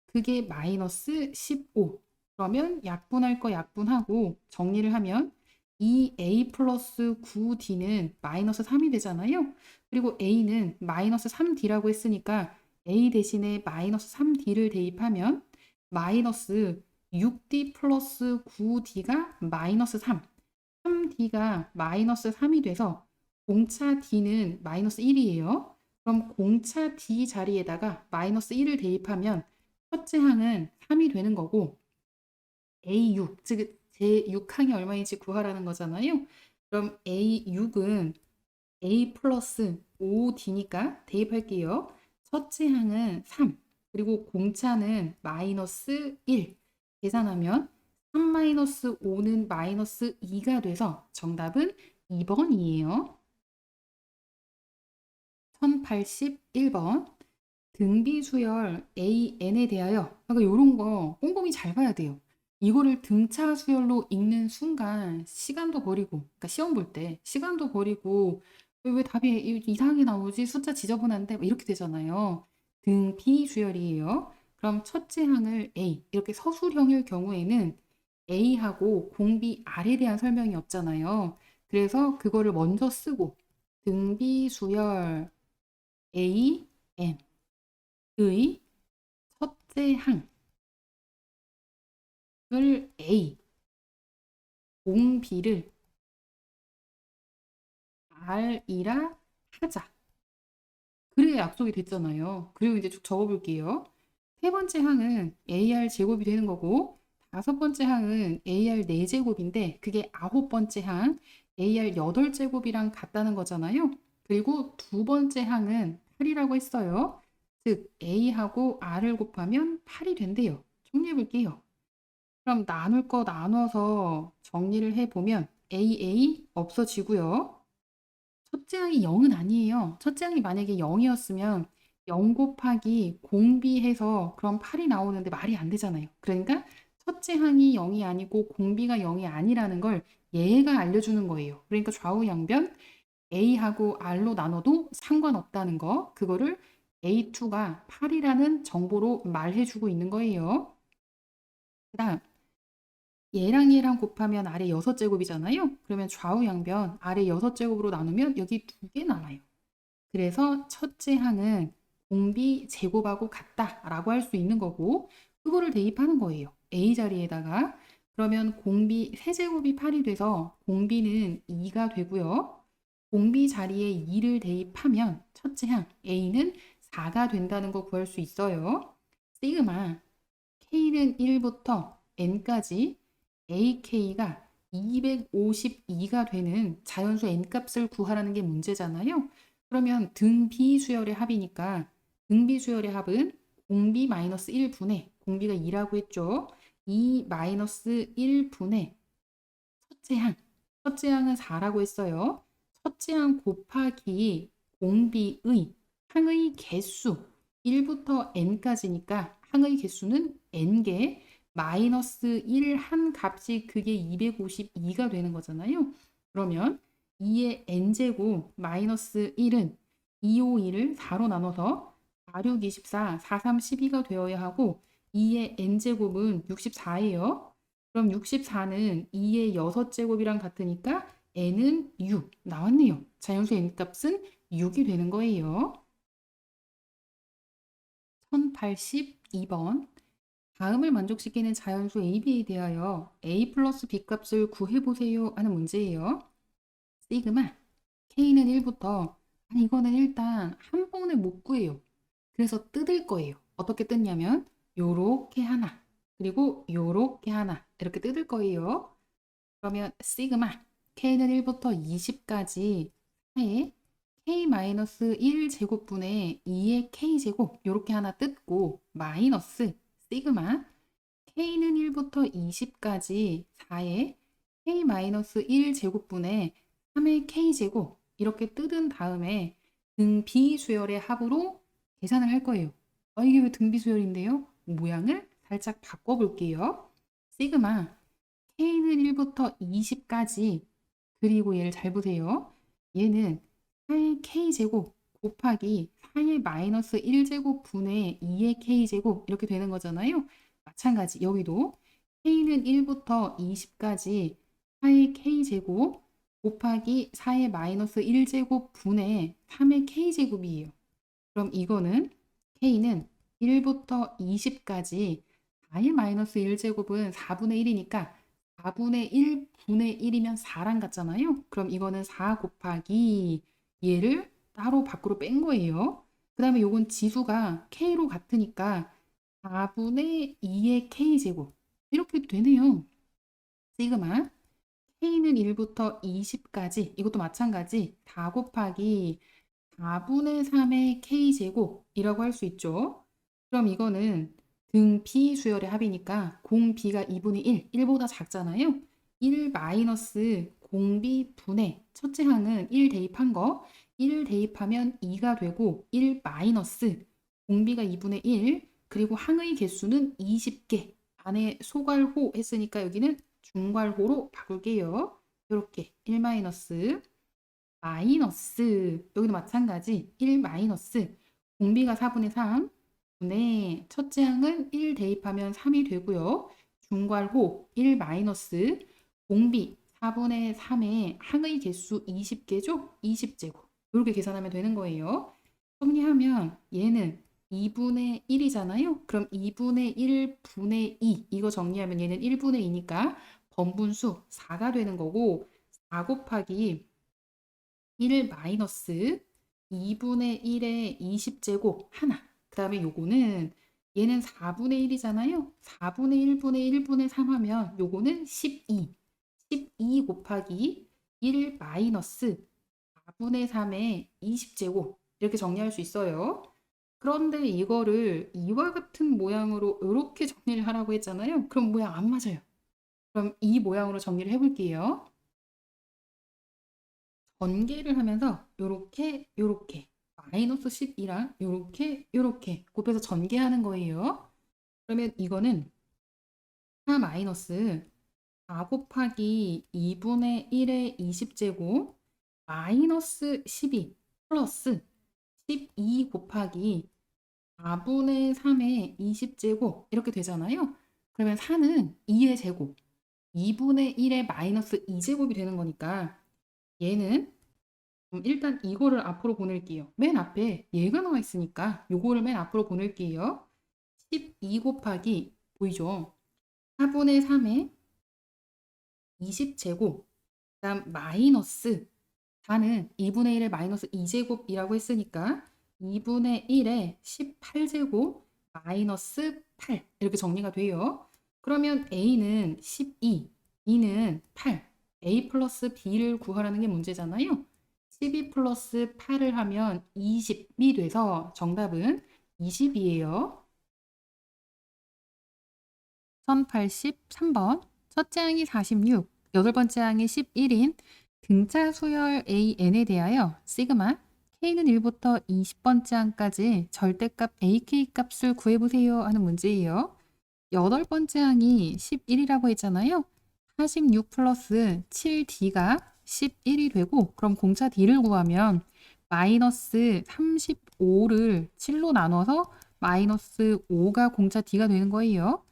그게 마이너스 15. 그러면 약분할 거 약분하고 정리를 하면 2A 플러스 9D는 마이너스 3이 되잖아요. 그리고 A는 마이너스 3D라고 했으니까 A 대신에 마이너스 3D를 대입하면 마이너스 6D 플러스 9D가 마이너스 3. 3D가 마이너스 3이 돼서 공차 D는 마이너스 1이에요. 그럼 공차 D 자리에다가 마이너스 1을 대입하면 첫째 항은 3이 되는 거고 A6, 즉 제6항이 얼마인지 구하라는 거잖아요. 그럼 A6은 A 플러스 5D니까 대입할게요. 첫째 항은 3, 그리고 공차는 마이너스 1. 계산하면 3 마이너스 5는 마이너스 2가 돼서 정답은 2번이에요. 1081번. 등비 수열 AN에 대하여 이런 거 꼼꼼히 잘 봐야 돼요. 이거를 등차 수열로 읽는 순간 시간도 버리고, 그러니까 시험 볼 때 시간도 버리고 왜 답이 이상하게 나오지? 숫자 지저분한데? 막 이렇게 되잖아요. 등비 수열이에요. 그럼 첫째 항을 A, 이렇게 서술형일 경우에는 A하고 공비 R에 대한 설명이 없잖아요. 그래서 그거를 먼저 쓰고 등비 수열 A, N 의 첫째 항을 A, 공비를 R이라 하자. 그래야 약속이 됐잖아요. 그리고 이제 쭉 적어볼게요. 세 번째 항은 AR 제곱이 되는 거고, 다섯 번째 항은 AR 4제곱인데 그게 아홉 번째 항 AR 8제곱이랑 같다는 거잖아요. 그리고 두 번째 항은 8이라고 했어요. 즉 A하고 R을 곱하면 8이 된대요. 정리해 볼게요. 그럼 나눌 거 나눠서 정리를 해보면 AA 없어지고요. 첫째 항이 0은 아니에요. 첫째 항이 만약에 0이었으면 0 곱하기 공비해서 그럼 8이 나오는데 말이 안 되잖아요. 그러니까 첫째 항이 0이 아니고 공비가 0이 아니라는 걸 얘가 알려주는 거예요. 그러니까 좌우 양변 A하고 R로 나눠도 상관없다는 거, 그거를 A2가 8이라는 정보로 말해주고 있는 거예요. 그 다음 얘랑 얘랑 곱하면 아래 6제곱이잖아요. 그러면 좌우 양변 아래 6제곱으로 나누면 여기 2개 남아요. 그래서 첫째 항은 공비 제곱하고 같다라고 할 수 있는 거고, 그거를 대입하는 거예요. A 자리에다가. 그러면 공비 세제곱이 8이 돼서 공비는 2가 되고요. 공비 자리에 2를 대입하면 첫째 항 A는 4가 된다는 거 구할 수 있어요. 시그마 K는 1부터 N까지 AK가 252가 되는 자연수 N값을 구하라는 게 문제잖아요. 그러면 등비수열의 합이니까 등비수열의 합은 공비 마이너스 1분의 공비가 2라고 했죠. 2 마이너스 1분의 첫째 항. 첫째 항은 4라고 했어요. 첫째 항 곱하기 공비의 항의 개수 1부터 n까지니까 항의 개수는 n개 마이너스 1 한 값이 그게 252가 되는 거잖아요. 그러면 2의 n제곱 마이너스 1은 251을 4로 나눠서 4, 6, 24, 4, 3, 12가 되어야 하고 2의 n제곱은 64예요. 그럼 64는 2의 6제곱이랑 같으니까 n은 6 나왔네요. 자연수 n값은 6이 되는 거예요. 1082번. 다음을 만족시키는 자연수 AB에 대하여 A 플러스 B 값을 구해보세요 하는 문제예요. 시그마 K는 1부터 아니 이거는 일단 한 번에 못 구해요. 그래서 뜯을 거예요. 어떻게 뜯냐면 요렇게 하나 그리고 요렇게 하나 이렇게 뜯을 거예요. 그러면 시그마 K는 1부터 20까지 하에 K-1 제곱분의 2의 K제곱 이렇게 하나 뜯고 마이너스 시그마 K는 1부터 20까지 4의 K-1 제곱분의 3의 K제곱 이렇게 뜯은 다음에 등비수열의 합으로 계산을 할 거예요. 이게 왜 등비수열인데요? 모양을 살짝 바꿔볼게요. 시그마 K는 1부터 20까지 그리고 얘를 잘 보세요. 얘는 4의 K제곱 곱하기 4의 마이너스 1제곱 분의 2의 K제곱 이렇게 되는 거잖아요. 마찬가지 여기도 K는 1부터 20까지 4의 K제곱 곱하기 4의 마이너스 1제곱 분의 3의 K제곱이에요. 그럼 이거는 K는 1부터 20까지 4의 마이너스 1제곱은 4분의 1이니까 4분의 1 분의 1이면 4랑 같잖아요. 그럼 이거는 4 곱하기 얘를 따로 밖으로 뺀 거예요. 그 다음에 요건 지수가 K로 같으니까 4분의 2의 K제곱 이렇게 되네요. 시그마 k는 1부터 20까지 이것도 마찬가지 4 곱하기 4분의 3의 k제곱이라고 할 수 있죠. 그럼 이거는 등 B 수열의 합이니까 공 B가 2분의 1, 1보다 작잖아요. 1 마이너스 공 B 분의 첫째 항은 1 대입한 거, 1 대입하면 2가 되고 1 마이너스 공 B가 2분의 1, 그리고 항의 개수는 20개. 안에 소괄호 했으니까 여기는 중괄호로 바꿀게요. 이렇게 1 마이너스 여기도 마찬가지 1 마이너스 공비가 4분의 3 분의 첫째 항은 1 대입하면 3이 되고요. 중괄호 1 마이너스 공비 4분의 3의 항의 개수 20개죠? 20제곱 이렇게 계산하면 되는 거예요. 정리하면 얘는 2분의 1이잖아요. 그럼 2분의 1 분의 2 이거 정리하면 얘는 1분의 2니까 번분수 4가 되는 거고 4 곱하기 1 마이너스 2분의 1의 20제곱 하나. 그 다음에 요거는 얘는 4분의 1이잖아요. 4분의 1분의 1분의 3 하면 요거는 12. 12 곱하기 1 마이너스 4분의 3의 20제곱 이렇게 정리할 수 있어요. 그런데 이거를 이와 같은 모양으로 이렇게 정리를 하라고 했잖아요. 그럼 모양 안 맞아요. 그럼 이 모양으로 정리를 해볼게요. 전개를 하면서 요렇게 요렇게 마이너스 12랑 요렇게 곱해서 전개하는 거예요. 그러면 이거는 4 마이너스 4 곱하기 2분의 1의 20제곱 마이너스 12 플러스 12 곱하기 4분의 3의 20제곱 이렇게 되잖아요. 그러면 4는 2의 제곱 2분의 1의 마이너스 2제곱이 되는 거니까 얘는 일단 이거를 앞으로 보낼게요. 맨 앞에 얘가 나와 있으니까 요거를 맨 앞으로 보낼게요. 12 곱하기 보이죠? 4분의 3의 20제곱 그 다음 마이너스 4는 2분의 1의 마이너스 2제곱이라고 했으니까 2분의 1의 18제곱 마이너스 8 이렇게 정리가 돼요. 그러면 A는 12, B는 8, A 플러스 B를 구하라는 게 문제잖아요. 12 플러스 8을 하면 20이 돼서 정답은 20이에요. 1083번 첫째 항이 46, 여덟 번째 항이 11인 등차 수열 AN에 대하여 시그마 K는 1부터 20번째 항까지 절대값 AK 값을 구해보세요 하는 문제예요. 여덟 번째 항이 11이라고 했잖아요. 46 플러스 7D가 11이 되고 그럼 공차 D를 구하면 마이너스 35를 7로 나눠서 마이너스 5가 공차 D가 되는 거예요.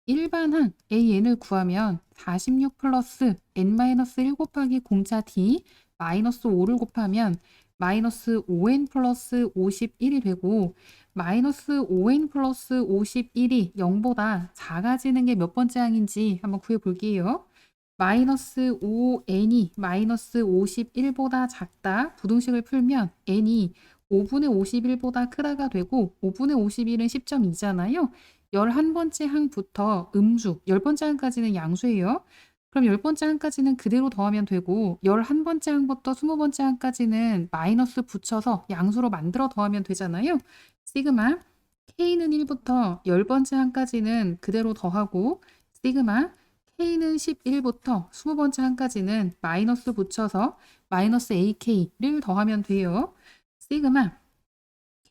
일반항 AN을 구하면 46 플러스 N-1 곱하기 공차 D 마이너스 5를 곱하면 마이너스 5N 플러스 51이 되고 마이너스 5N 플러스 51이 0보다 작아지는 게 몇 번째 항인지 한번 구해볼게요. 마이너스 5n이 마이너스 51보다 작다. 부등식을 풀면 n이 5분의 51보다 크다가 되고 5분의 51은 10.2잖아요. 11번째 항부터 음수, 10번째 항까지는 양수예요. 그럼 10번째 항까지는 그대로 더하면 되고 11번째 항부터 20번째 항까지는 마이너스 붙여서 양수로 만들어 더하면 되잖아요. 시그마 K는 1부터 10번째 항까지는 그대로 더하고 시그마 K는 11부터 20번째 항까지는 마이너스 붙여서 마이너스 AK를 더하면 돼요. 시그마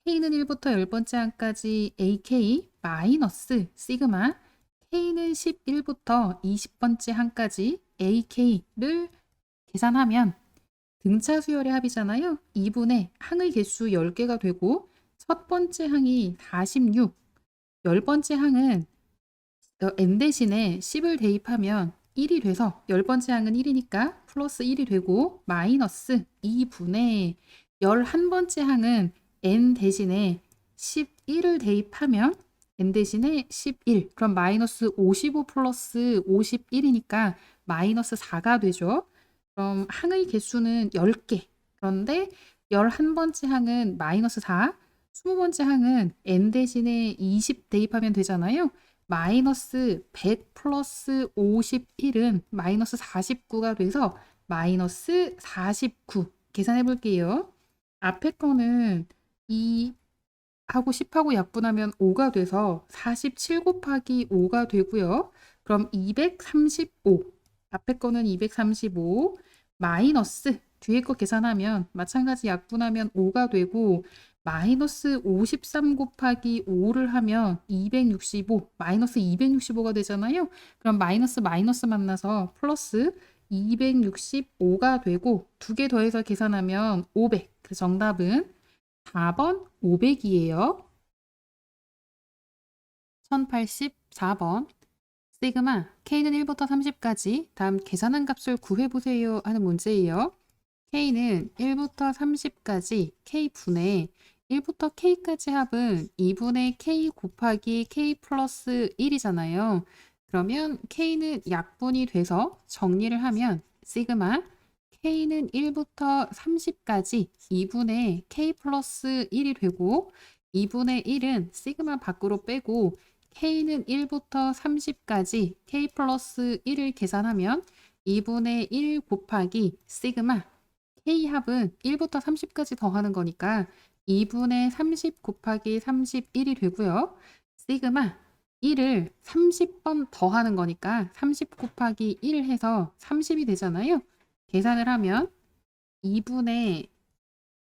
K는 1부터 10번째 항까지 AK 마이너스 시그마 K는 11부터 20번째 항까지 AK를 계산하면 등차 수열의 합이잖아요. 2분의 항의 개수 10개가 되고 첫 번째 항이 46, 10번째 항은 n 대신에 10을 대입하면 1이 돼서 10번째 항은 1이니까 플러스 1이 되고 마이너스 2분의 11번째 항은 n 대신에 11을 대입하면 n 대신에 11 그럼 마이너스 55 플러스 51이니까 마이너스 4가 되죠. 그럼 항의 개수는 10개 그런데 11번째 항은 마이너스 4 20번째 항은 n 대신에 20 대입하면 되잖아요. 마이너스 100 플러스 51은 마이너스 49가 돼서 마이너스 49 계산해 볼게요. 앞에 거는 2하고 10하고 약분하면 5가 돼서 47 곱하기 5가 되고요. 그럼 235 앞에 거는 235 마이너스 뒤에 거 계산하면 마찬가지 약분하면 5가 되고 마이너스 53 곱하기 5를 하면 265 마이너스 265가 되잖아요. 그럼 마이너스 마이너스 만나서 플러스 265가 되고 두 개 더해서 계산하면 500. 그래서 정답은 4번 500이에요. 1084번 시그마 K는 1부터 30까지 다음 계산한 값을 구해보세요 하는 문제예요. K는 1부터 30까지 K분의 1부터 K까지 합은 2분의 K 곱하기 K 플러스 1이잖아요. 그러면 K는 약분이 돼서 정리를 하면 시그마 K는 1부터 30까지 2분의 K 플러스 1이 되고 2분의 1은 시그마 밖으로 빼고 K는 1부터 30까지 K 플러스 1을 계산하면 2분의 1 곱하기 시그마 K 합은 1부터 30까지 더하는 거니까 2분의 30 곱하기 31이 되고요. 시그마 1을 30번 더하는 거니까 30 곱하기 1 해서 30이 되잖아요. 계산을 하면 2분의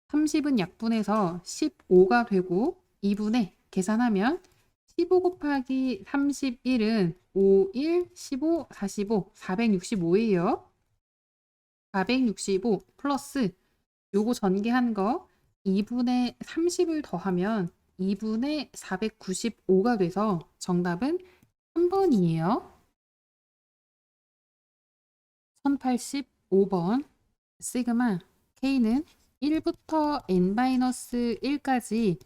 30은 약분해서 15가 되고 2분의 계산하면 15 곱하기 31은 5, 1, 15, 45, 465예요. 465 플러스 요거 전개한 거 2분의 30을 더하면 2분의 495가 돼서 정답은 3번이에요. 1085번 시그마 K는 1부터 n-1까지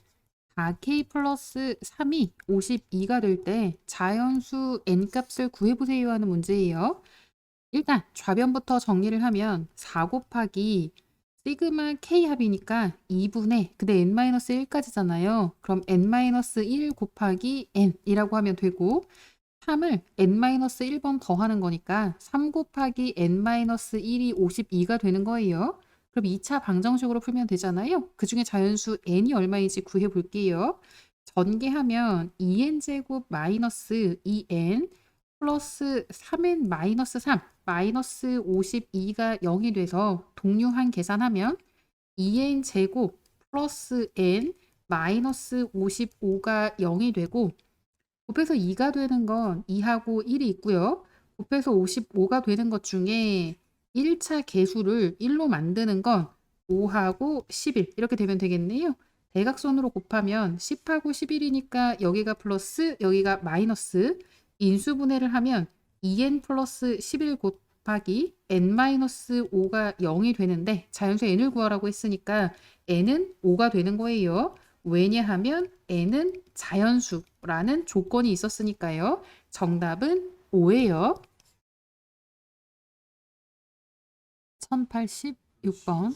다 K 플러스 3이 52가 될 때 자연수 n 값을 구해보세요 하는 문제예요. 일단 좌변부터 정리를 하면 4 곱하기 시그마 K 합이니까 2분의 근데 n-1까지잖아요. 그럼 n-1 곱하기 n이라고 하면 되고 3을 n-1번 더하는 거니까 3 곱하기 n-1이 52가 되는 거예요. 그럼 2차 방정식으로 풀면 되잖아요. 그 중에 자연수 n이 얼마인지 구해 볼게요. 전개하면 2n제곱 마이너스 2n 플러스 3n 마이너스 3 마이너스 52가 0이 돼서 동류한 계산하면 2n 제곱 플러스 n 마이너스 55가 0이 되고 곱해서 2가 되는 건 2하고 1이 있고요. 곱해서 55가 되는 것 중에 1차 개수를 1로 만드는 건 5하고 11 이렇게 되면 되겠네요. 대각선으로 곱하면 10하고 11이니까 여기가 플러스 여기가 마이너스 인수분해를 하면 2n 플러스 11 곱하기 n-5가 0이 되는데 자연수 n을 구하라고 했으니까 n은 5가 되는 거예요. 왜냐하면 n은 자연수라는 조건이 있었으니까요. 정답은 5예요. 1086번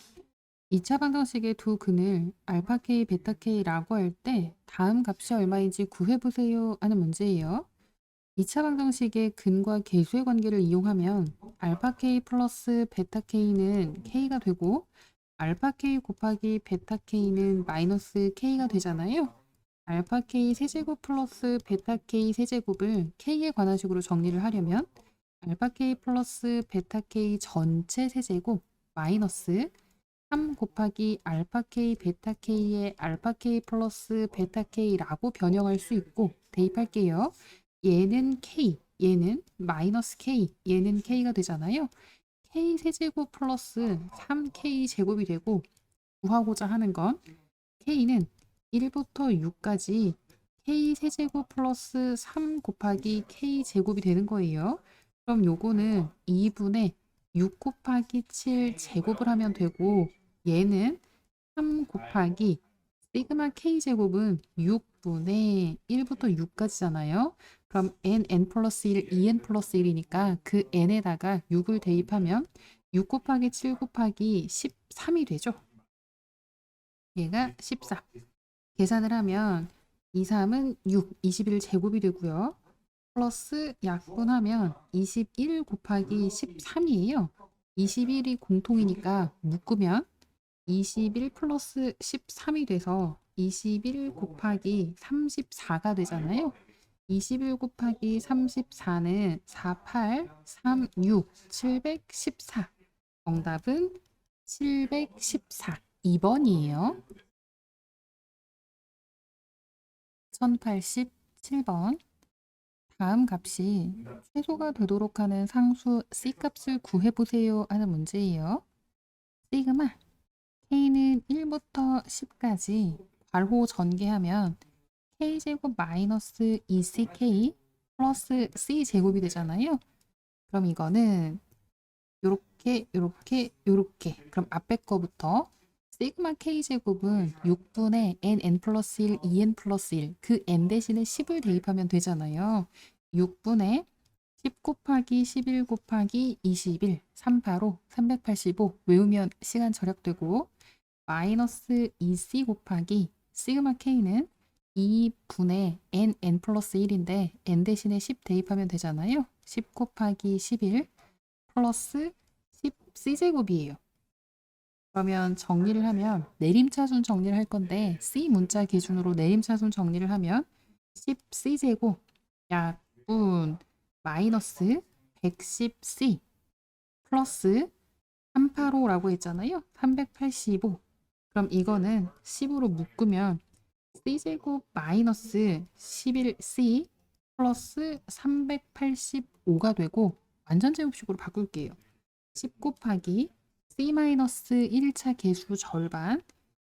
2차 방정식의 두 근을 알파 k, 베타 k라고 할 때 다음 값이 얼마인지 구해보세요 하는 문제예요. 2차 방정식의 근과 계수의 관계를 이용하면 알파 k 플러스 베타 k는 k가 되고 알파 k 곱하기 베타 k는 마이너스 k가 되잖아요. 알파 k 세제곱 플러스 베타 k 세제곱을 k에 관한 식으로 정리를 하려면 알파 k 플러스 베타 k 전체 세제곱 마이너스 3 곱하기 알파 k 베타 k의 알파 k 플러스 베타 k라고 변형할 수 있고 대입할게요. 얘는 k, 얘는 마이너스 k, 얘는 k가 되잖아요. k 세제곱 플러스 3k 제곱이 되고 구하고자 하는 건 k는 1부터 6까지 k 세제곱 플러스 3 곱하기 k 제곱이 되는 거예요. 그럼 요거는 2분의 6 곱하기 7 제곱을 하면 되고 얘는 3 곱하기 시그마 k 제곱은 6분의 1부터 6까지잖아요. 그럼 n 플러스 1, 2n 플러스 1이니까 그 n에다가 6을 대입하면 6 곱하기 7 곱하기 13이 되죠. 얘가 14. 계산을 하면 2, 3은 6, 21 제곱이 되고요. 플러스 약분하면 21 곱하기 13이에요. 21이 공통이니까 묶으면 21 플러스 13이 돼서 21 곱하기 34가 되잖아요. 21 곱하기 34는 48, 36, 714. 정답은 714. 2번이에요. 1087번. 다음 값이 최소가 되도록 하는 상수 C값을 구해보세요 하는 문제예요. 시그마 K는 1부터 10까지 괄호 전개하면 K제곱 마이너스 2CK 플러스 C제곱이 되잖아요. 그럼 이거는 요렇게 그럼 앞에 거부터 시그마 K제곱은 6분의 n 플러스 1, 2n 플러스 1 그 n 대신에 10을 대입하면 되잖아요. 6분의 10 곱하기 11 곱하기 21 385 385 외우면 시간 절약되고 마이너스 2c 곱하기 시그마 K는 2분의 n 플러스 1인데 n 대신에 10 대입하면 되잖아요. 10 곱하기 11 플러스 10c제곱이에요. 그러면 정리를 하면 내림차순 정리를 할 건데 C 문자 기준으로 내림차순 정리를 하면 10c제곱 약분 마이너스 110c 플러스 385라고 했잖아요. 385. 그럼 이거는 10으로 묶으면 c제곱 마이너스 11c 플러스 385가 되고 완전 제곱식으로 바꿀게요. 10 곱하기 C-1차 개수 절반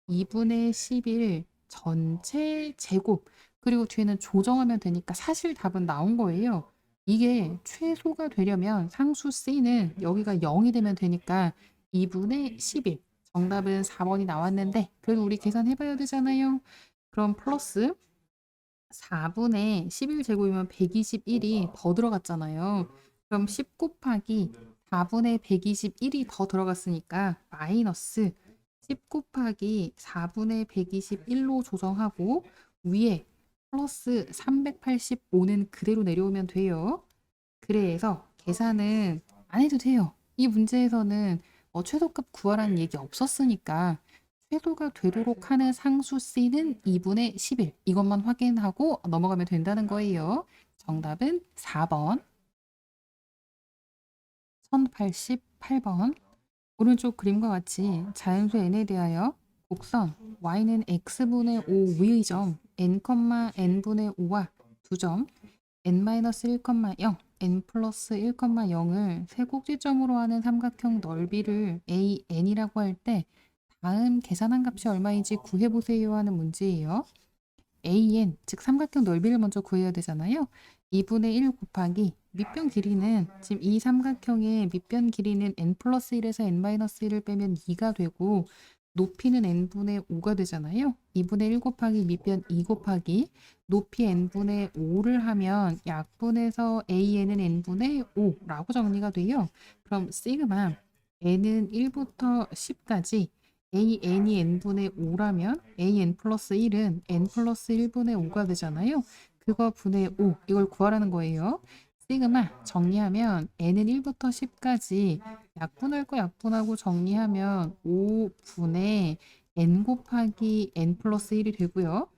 2분의 11 전체 제곱 그리고 뒤에는 조정하면 되니까 사실 답은 나온 거예요. 이게 최소가 되려면 상수 C는 여기가 0이 되면 되니까 2분의 11 정답은 4번이 나왔는데 그래도 우리 계산해봐야 되잖아요. 그럼 플러스 4분의 11제곱이면 121이 더 들어갔잖아요. 그럼 10 곱하기 4분의 121이 더 들어갔으니까 마이너스 10 곱하기 4분의 121로 조정하고 위에 플러스 385는 그대로 내려오면 돼요. 그래서 계산은 안 해도 돼요. 이 문제에서는 최소값 구하라는 얘기 없었으니까 최소가 되도록 하는 상수 C는 2분의 11. 이것만 확인하고 넘어가면 된다는 거예요. 정답은 4번. 1088번. 오른쪽 그림과 같이 자연수 n에 대하여 곡선 y는 x분의 5 위의 점 n, n분의 5와 두 점 n-1,0 n 플러스 1,0을 세 꼭지점으로 하는 삼각형 넓이를 AN이라고 할 때 다음 계산한 값이 얼마인지 구해보세요 하는 문제예요. AN, 즉 삼각형 넓이를 먼저 구해야 되잖아요. 2분의 1 곱하기 밑변 길이는 지금 이 삼각형의 밑변 길이는 n 플러스 1에서 n-1을 빼면 2가 되고 높이는 n분의 5가 되잖아요. 2분의 1 곱하기 밑변 2 곱하기 높이 n분의 5를 하면 약분해서 AN은 n분의 5라고 정리가 돼요. 그럼 시그마 n은 1부터 10까지 AN이 n분의 5라면 AN 플러스 1은 n 플러스 1분의 5가 되잖아요. 그거 분의 5 이걸 구하라는 거예요. 시그마 정리하면 n은 1부터 10까지 약분할 거 약분하고 정리하면 5분의 n 곱하기 n 플러스 1이 되고요.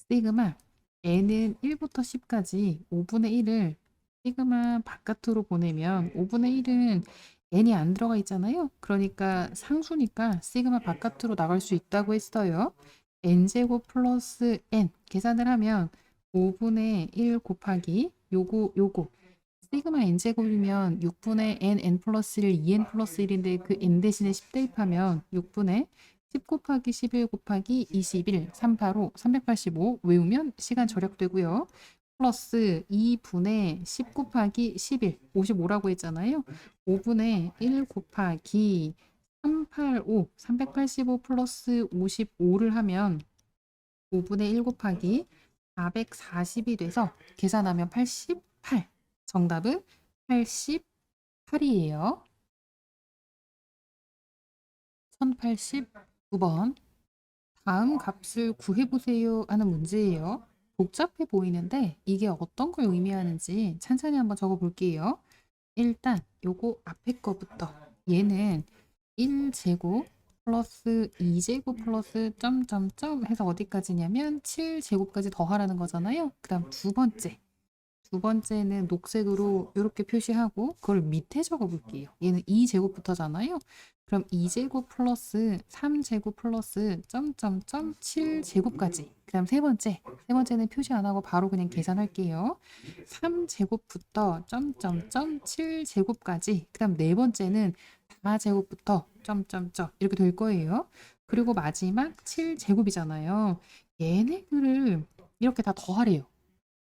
시그마 n은 1부터 10까지 5분의 1을 시그마 바깥으로 보내면 5분의 1은 n이 안 들어가 있잖아요. 그러니까 상수니까 시그마 바깥으로 나갈 수 있다고 했어요. n제곱 플러스 n 계산을 하면 5분의 1 곱하기 요거 시그마 n제곱이면 6분의 n 플러스 1 2n 플러스 1인데 그 n 대신에 10 대입하면 6분의 10 곱하기 11 곱하기 21 385 385 외우면 시간 절약되고요. 플러스 2분의 10 곱하기 11 55라고 했잖아요. 5분의 1 곱하기 385 385 플러스 55를 하면 5분의 1 곱하기 440이 돼서 계산하면 88. 정답은 88이에요. 1089번. 다음 값을 구해보세요 하는 문제예요. 복잡해 보이는데 이게 어떤 걸 의미하는지 찬찬히 한번 적어 볼게요. 일단 요거 앞에 거부터 얘는 1제곱 플러스 2제곱 플러스 점점점 해서 어디까지냐면 7제곱까지 더하라는 거잖아요. 그 다음 두 번째는 녹색으로 이렇게 표시하고 그걸 밑에 적어 볼게요. 얘는 2제곱부터잖아요. 그럼 2제곱 플러스 3제곱 플러스 점점점 7제곱까지. 그 다음 세 번째는 표시 안 하고 바로 그냥 계산할게요. 3제곱부터 점점점 7제곱까지. 그 다음 네 번째는 4제곱부터 점점점 이렇게 될 거예요. 그리고 마지막 7제곱이잖아요. 얘네들을 이렇게 다 더하래요.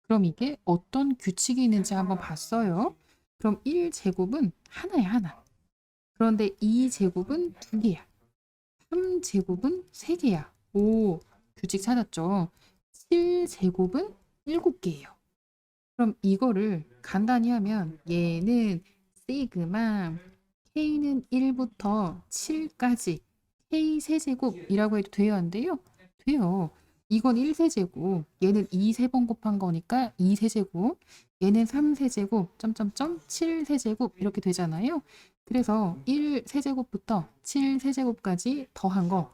그럼 이게 어떤 규칙이 있는지 한번 봤어요. 그럼 1제곱은 하나야, 하나. 그런데 2제곱은 두 개야. 3제곱은 세 개야. 오, 규칙 찾았죠? 7제곱은 7개예요. 그럼 이거를 간단히 하면 얘는 시그마 k는 1부터 7까지 k 세제곱이라고 해도 돼요, 안 돼요? 돼요. 이건 1세제곱, 얘는 2세 번 곱한 거니까 2세제곱, 얘는 3세제곱, 점점점 7세제곱 이렇게 되잖아요. 그래서 1세제곱부터 7세제곱까지 더한 거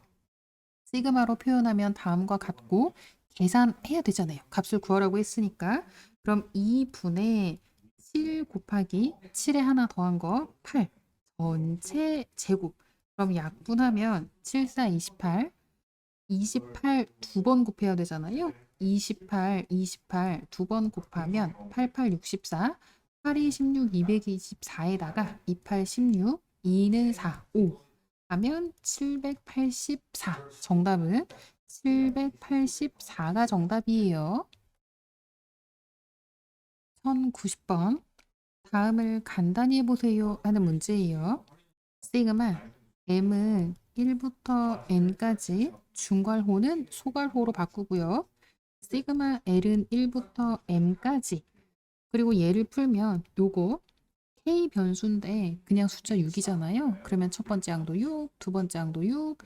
시그마로 표현하면 다음과 같고 계산해야 되잖아요. 값을 구하라고 했으니까. 그럼 2분의 7 곱하기 7에 하나 더한 거 8. 전체 제곱. 그럼 약분하면 7, 4, 28. 28 두 번 곱해야 되잖아요. 28 두 번 곱하면 88, 64. 8이 16, 224에다가 28, 16, 2는 4, 5. 하면 784. 정답은 784가 정답이에요. 1090번. 다음을 간단히 해보세요 하는 문제예요. 시그마 m은 1부터 n까지 중괄호는 소괄호로 바꾸고요. 시그마 L은 1부터 m까지. 그리고 얘를 풀면 요거 K 변수인데 그냥 숫자 6이잖아요. 그러면 첫 번째 항도 6, 두 번째 항도 6,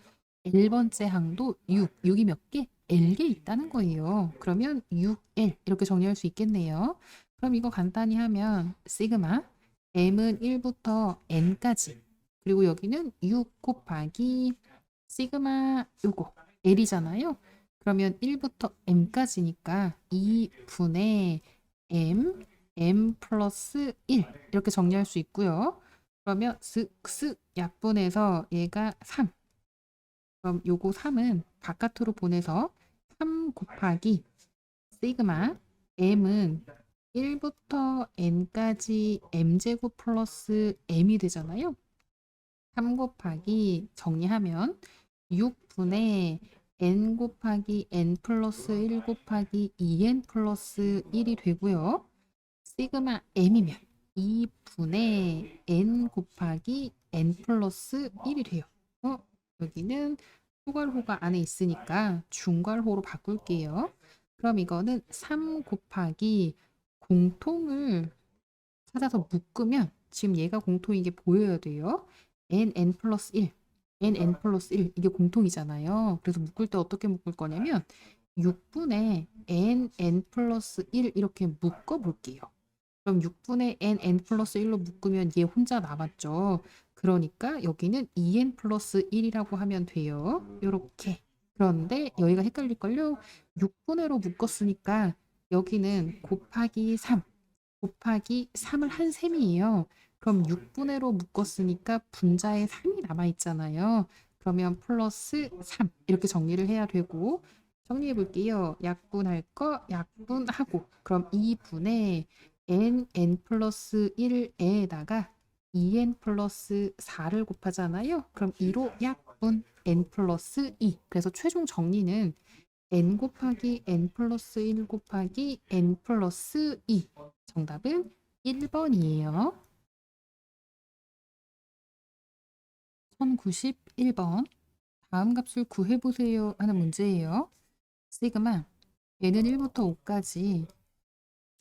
L번째 항도 6. 6이 몇 개? L개 있다는 거예요. 그러면 6L 이렇게 정리할 수 있겠네요. 그럼 이거 간단히 하면 시그마 M은 1부터 N까지 그리고 여기는 6 곱하기 시그마 요거 L이잖아요. 그러면 1부터 M까지니까 2분의 M 플러스 1 이렇게 정리할 수 있고요. 그러면 슥슥 약분해서 얘가 3. 그럼 요거 3은 바깥으로 보내서 3 곱하기 시그마 m은 1부터 n까지 m제곱 플러스 m이 되잖아요. 3 곱하기 정리하면 6분의 n 곱하기 n 플러스 1 곱하기 2n 플러스 1이 되고요. 시그마 m이면 2분의 n 곱하기 n 플러스 1이 돼요. 여기는 소괄호가 안에 있으니까 중괄호로 바꿀게요. 그럼 이거는 3 곱하기 공통을 찾아서 묶으면 지금 얘가 공통인 게 보여야 돼요. n 플러스 1, n 플러스 1 이게 공통이잖아요. 그래서 묶을 때 어떻게 묶을 거냐면 6분의 n 플러스 1 이렇게 묶어 볼게요. 그럼 6분의 n 플러스 1로 묶으면 얘 혼자 남았죠. 그러니까 여기는 2n 플러스 1이라고 하면 돼요. 요렇게. 그런데 여기가 헷갈릴걸요. 6분의로 묶었으니까 여기는 곱하기 3, 곱하기 3을 한 셈이에요. 그럼 6분의로 묶었으니까 분자에 3이 남아있잖아요. 그러면 플러스 3 이렇게 정리를 해야 되고 정리해 볼게요. 약분할 거 약분하고 그럼 2분의 n 플러스 1에다가 2n 플러스 4를 곱하잖아요. 그럼 2로 약분 n 플러스 2. 그래서 최종 정리는 n 곱하기 n 플러스 1 곱하기 n 플러스 2. 정답은 1번이에요. 1091번. 다음 값을 구해보세요 하는 문제예요. 시그마 얘는 1부터 5까지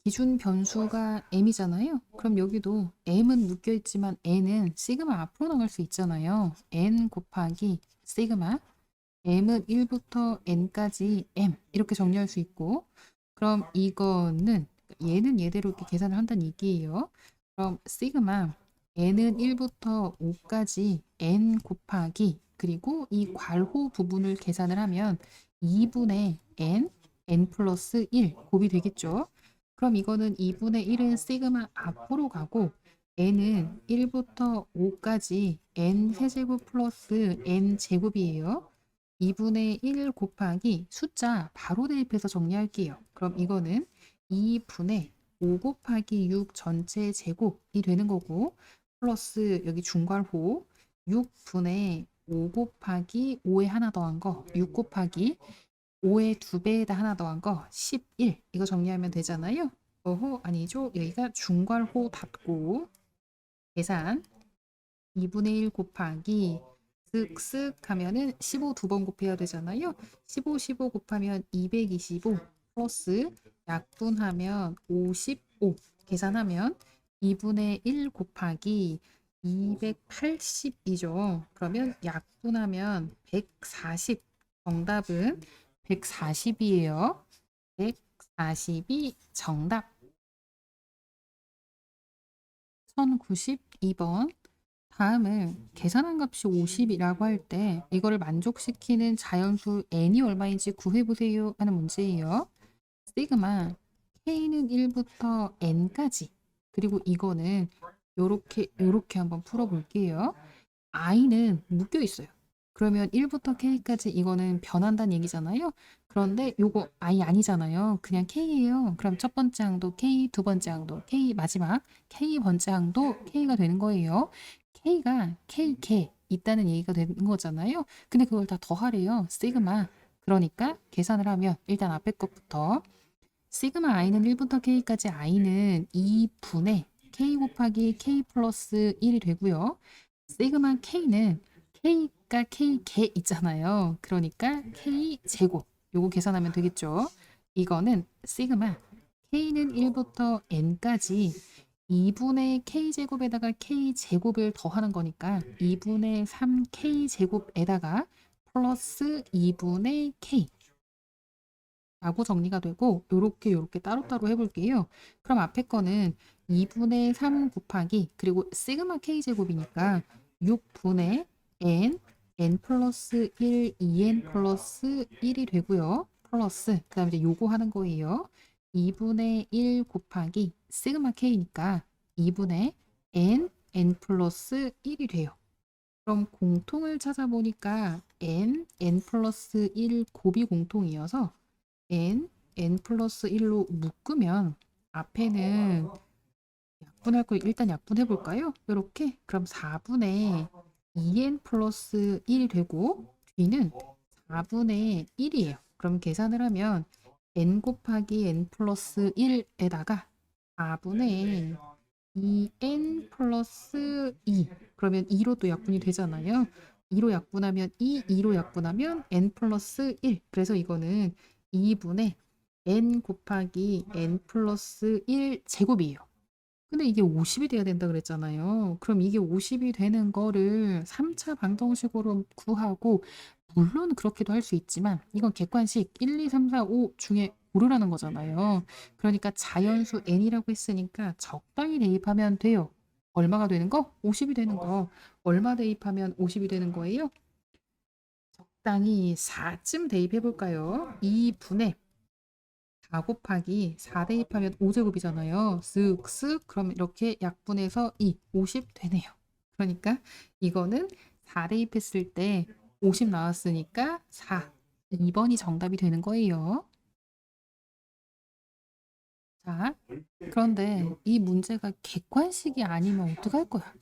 기준 변수가 m이잖아요. 그럼 여기도 m은 묶여 있지만 n은 시그마 앞으로 나갈 수 있잖아요. n 곱하기 시그마 m은 1부터 n까지 m 이렇게 정리할 수 있고 그럼 이거는 얘는 얘대로 이렇게 계산을 한다는 얘기예요. 그럼 시그마 n은 1부터 5까지 n 곱하기 그리고 이 괄호 부분을 계산을 하면 2분의 n 플러스 1 곱이 되겠죠. 그럼 이거는 2분의 1은 시그마 앞으로 가고 n은 1부터 5까지 n 세제곱 플러스 n 제곱이에요. 2분의 1 곱하기 숫자 바로 대입해서 정리할게요. 그럼 이거는 2분의 5 곱하기 6 전체 제곱이 되는 거고 플러스 여기 중괄호 6분의 5 곱하기 5에 하나 더한 거 6 곱하기 5의 2배에다 하나 더한 거 11 이거 정리하면 되잖아요. 어호 아니죠. 여기가 중괄호 닫고 계산 2분의 1 곱하기 쓱쓱 하면은 15 두 번 곱해야 되잖아요. 15 곱하면 225 플러스 약분하면 55 계산하면 2분의 1 곱하기 280이죠. 그러면 약분하면 140 정답은 140이에요. 140이 정답. 1092번. 다음은 계산한 값이 50이라고 할 때 이거를 만족시키는 자연수 n이 얼마인지 구해보세요 하는 문제예요. 시그마 k는 1부터 n까지 그리고 이거는 요렇게 한번 풀어볼게요. i는 묶여 있어요. 그러면 1부터 k까지 이거는 변한다는 얘기잖아요. 그런데 요거 i 아니잖아요. 그냥 k예요. 그럼 첫 번째 항도 k, 두 번째 항도 k, 마지막 k 번째 항도 k가 되는 거예요. k가 kk 있다는 얘기가 되는 거잖아요. 근데 그걸 다 더하래요. 시그마. 그러니까 계산을 하면 일단 앞에 것부터 시그마 i는 1부터 k까지 i는 2분의 k 곱하기 k 플러스 1이 되고요. 시그마 k는 k가 k개 있잖아요. 그러니까 k 제곱. 요거 계산하면 되겠죠. 이거는 시그마 k는 1부터 n까지 2분의 k 제곱에다가 k 제곱을 더하는 거니까 2분의 3k 제곱에다가 플러스 2분의 k 라고 정리가 되고 요렇게 따로따로 해볼게요. 그럼 앞에 거는 2분의 3 곱하기 그리고 시그마 k 제곱이니까 6분의 n 플러스 1 2n 플러스 1이 되고요. 플러스 그 다음에 이제 요거 하는 거예요. 2분의 1 곱하기 시그마 k니까 2분의 n 플러스 1이 돼요. 그럼 공통을 찾아보니까 n 플러스 1 곱이 공통이어서 n 플러스 1로 묶으면 앞에는 약분할 거 일단 약분해 볼까요? 이렇게 그럼 4분의 2n 플러스 1이 되고 뒤는 4분의 1이에요. 그럼 계산을 하면 n 곱하기 n 플러스 1에다가 4분의 2n 플러스 2 그러면 2로 또 약분이 되잖아요. 2로 약분하면 2로 약분하면 n 플러스 1 그래서 이거는 2분의 n 곱하기 n 플러스 1 제곱이에요. 근데 이게 50이 돼야 된다 그랬잖아요. 그럼 이게 50이 되는 거를 3차 방정식으로 구하고 물론 그렇게도 할 수 있지만 이건 객관식 1, 2, 3, 4, 5 중에 고르라는 거잖아요. 그러니까 자연수 n이라고 했으니까 적당히 대입하면 돼요. 얼마가 되는 거? 50이 되는 거. 얼마 대입하면 50이 되는 거예요? 적당히 4쯤 대입해 볼까요? 2분의 4 곱하기 4 대입하면 5제곱이잖아요. 쓱쓱 그럼 이렇게 약분해서 50 되네요. 그러니까 이거는 4 대입했을 때 50 나왔으니까 4. 2번이 정답이 되는 거예요. 자, 그런데 이 문제가 객관식이 아니면 어떡할 거야?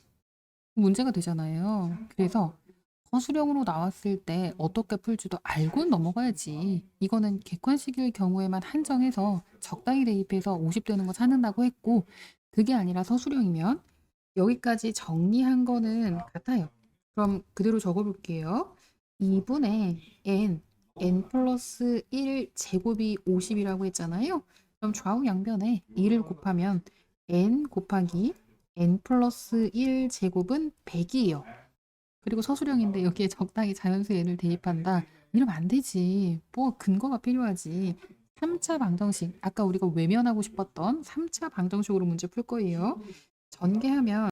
문제가 되잖아요. 그래서 서술형으로 나왔을 때 어떻게 풀지도 알고 넘어가야지. 이거는 객관식일 경우에만 한정해서 적당히 대입해서 50 되는 거 찾는다고 했고 그게 아니라 서술형이면 여기까지 정리한 거는 같아요. 그럼 그대로 적어볼게요. 2분의 n 플러스 1 제곱이 50이라고 했잖아요. 그럼 좌우 양변에 2를 곱하면 n 곱하기 n 플러스 1 제곱은 100이에요. 그리고 서술형인데 여기에 적당히 자연수 n을 대입한다. 이러면 안 되지. 뭐 근거가 필요하지. 3차 방정식, 아까 우리가 외면하고 싶었던 3차 방정식으로 문제 풀 거예요. 전개하면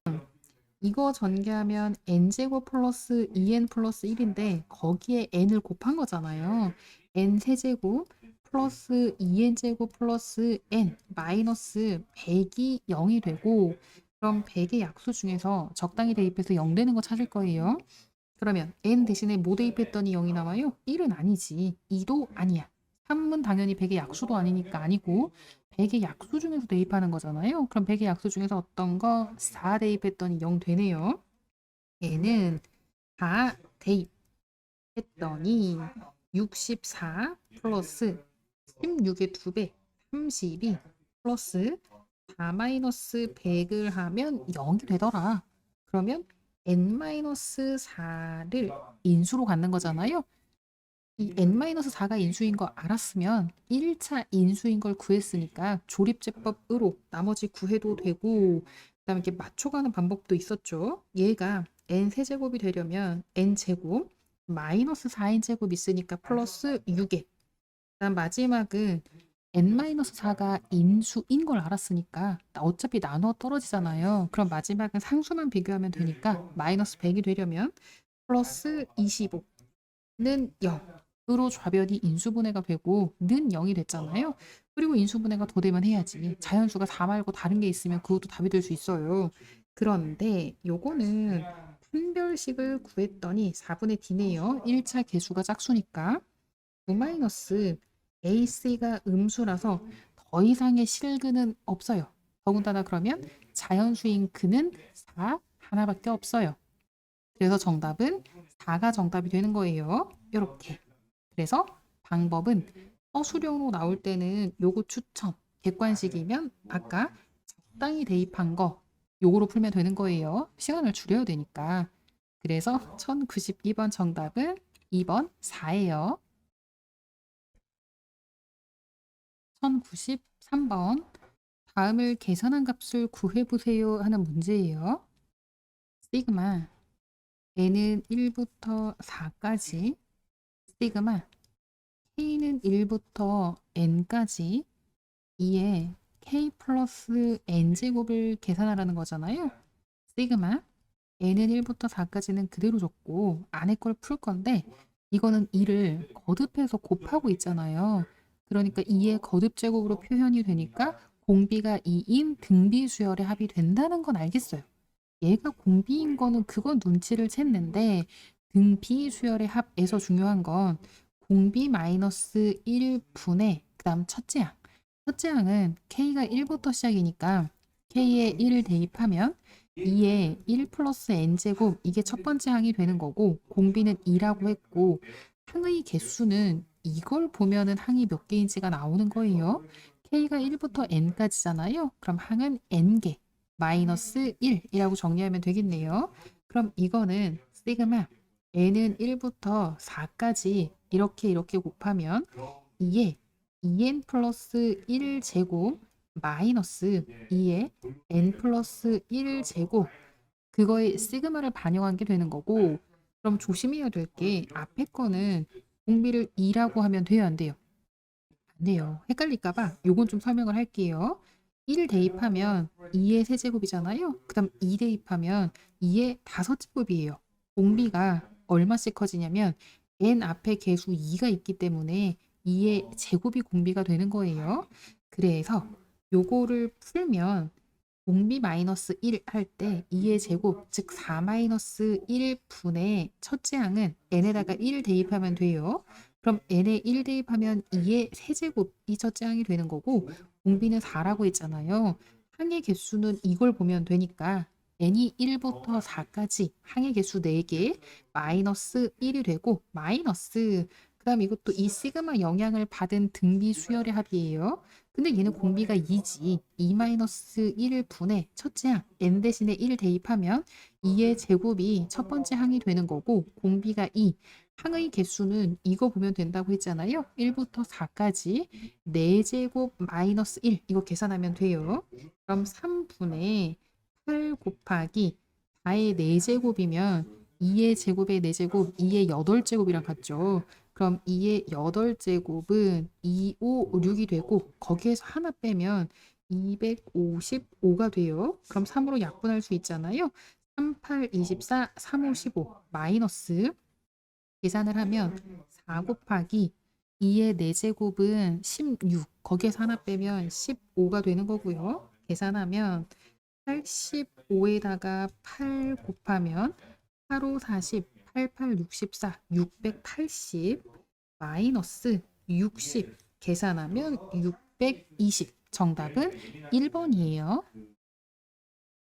이거 전개하면 n제곱 플러스 2n 플러스 1인데 거기에 n을 곱한 거잖아요. n 세제곱 플러스 2n제곱 플러스 n 마이너스 100이 0이 되고, 그럼 100의 약수 중에서 적당히 대입해서 0 되는 거 찾을 거예요. 그러면 n 대신에 뭐 대입했더니 0이 나와요? 1은 아니지. 2도 아니야. 3은 당연히 100의 약수도 아니니까 아니고 100의 약수 중에서 대입하는 거잖아요. 그럼 100의 약수 중에서 어떤 거? 4 대입했더니 0 되네요. n은 4 대입했더니 64 플러스 16의 2배 32 플러스 4 마이너스 100을 하면 0이 되더라. 그러면 n-4를 인수로 갖는 거잖아요. 이 n-4가 인수인 거 알았으면 1차 인수인 걸 구했으니까 조립제법으로 나머지 구해도 되고, 그다음에 이렇게 맞춰가는 방법도 있었죠. 얘가 n 세제곱이 되려면 n 제곱 마이너스 4n 제곱 있으니까 플러스 6에, 그다음 마지막은 n-4가 인수인 걸 알았으니까 어차피 나눠 떨어지잖아요. 그럼 마지막은 상수만 비교하면 되니까 마이너스 100이 되려면 플러스 25는 0으로 좌변이 인수분해가 되고 는 0이 됐잖아요. 그리고 인수분해가 더 되면 해야지. 자연수가 4 말고 다른 게 있으면 그것도 답이 될 수 있어요. 그런데 요거는 판별식을 구했더니 4분의 d네요. 1차 개수가 짝수니까 9 마이너스 AC가 음수라서 더 이상의 실근은 없어요. 더군다나 그러면 자연수인 근은 4 하나밖에 없어요. 그래서 정답은 4가 정답이 되는 거예요. 이렇게. 그래서 방법은 서술형으로 나올 때는 요거 추천. 객관식이면 아까 적당히 대입한 거 요거로 풀면 되는 거예요. 시간을 줄여야 되니까. 그래서 1092번 정답은 2번 4예요. 1093번 다음을 계산한 값을 구해보세요 하는 문제예요. 시그마 n은 1부터 4까지, 시그마 k는 1부터 n까지, 이에 k 플러스 n제곱을 계산하라는 거잖아요. 시그마 n은 1부터 4까지는 그대로 줬고 안에 걸 풀 건데 이거는 2를 거듭해서 곱하고 있잖아요. 그러니까 2의 거듭 제곱으로 표현이 되니까 공비가 2인 등비 수열의 합이 된다는 건 알겠어요. 얘가 공비인 거는 그건 눈치를 챘는데 등비 수열의 합에서 중요한 건 공비 마이너스 1분의 그다음 첫째 항. 첫째 항은 k가 1부터 시작이니까 k에 1을 대입하면 2에 1 플러스 n제곱, 이게 첫 번째 항이 되는 거고 공비는 2라고 했고 항의 개수는 이걸 보면은 항이 몇 개인지가 나오는 거예요. k가 1부터 n까지잖아요. 그럼 항은 n개 마이너스 1이라고 정리하면 되겠네요. 그럼 이거는 시그마 n은 1부터 4까지 이렇게 곱하면 2에 2n 플러스 1 제곱 마이너스 2에 n 플러스 1 제곱, 그거에 시그마를 반영한 게 되는 거고, 그럼 조심해야 될 게 앞에 거는 공비를 2라고 하면 돼요, 안 돼요? 안 돼요. 헷갈릴까 봐 요건 좀 설명을 할게요. 1 대입하면 2의 세제곱이잖아요. 그다음 2 대입하면 2의 5제곱이에요. 공비가 얼마씩 커지냐면 n 앞에 계수 2가 있기 때문에 2의 제곱이 공비가 되는 거예요. 그래서 요거를 풀면 공비 마이너스 1 할 때 2의 제곱, 즉 4 마이너스 1분의 첫째 항은 n에다가 1 대입하면 돼요. 그럼 n에 1 대입하면 2의 세제곱이 첫째 항이 되는 거고 공비는 4라고 했잖아요. 항의 개수는 이걸 보면 되니까 n이 1부터 4까지 항의 개수 4개 마이너스 1이 되고 마이너스, 그 다음 이것도 이 시그마 영향을 받은 등비 수열의 합이에요. 근데 얘는 공비가 2지. 2-1 분의 첫째 항 n 대신에 1 대입하면 2의 제곱이 첫 번째 항이 되는 거고 공비가 2. 항의 개수는 이거 보면 된다고 했잖아요. 1부터 4까지 4제곱 마이너스 1 이거 계산하면 돼요. 그럼 3분의 8 곱하기 4의 4제곱이면 2의 제곱의 4제곱 2의 8제곱이랑 같죠. 그럼 2의 8제곱은 256이 되고 거기에서 하나 빼면 255가 돼요. 그럼 3으로 약분할 수 있잖아요. 3, 8, 24, 3, 5, 15 마이너스 계산을 하면 4 곱하기 2의 4제곱은 16 거기에서 하나 빼면 15가 되는 거고요. 계산하면 85에다가 8 곱하면 8, 5, 40, 8, 8, 64, 680 마이너스 60 계산하면 620 정답은 1번이에요.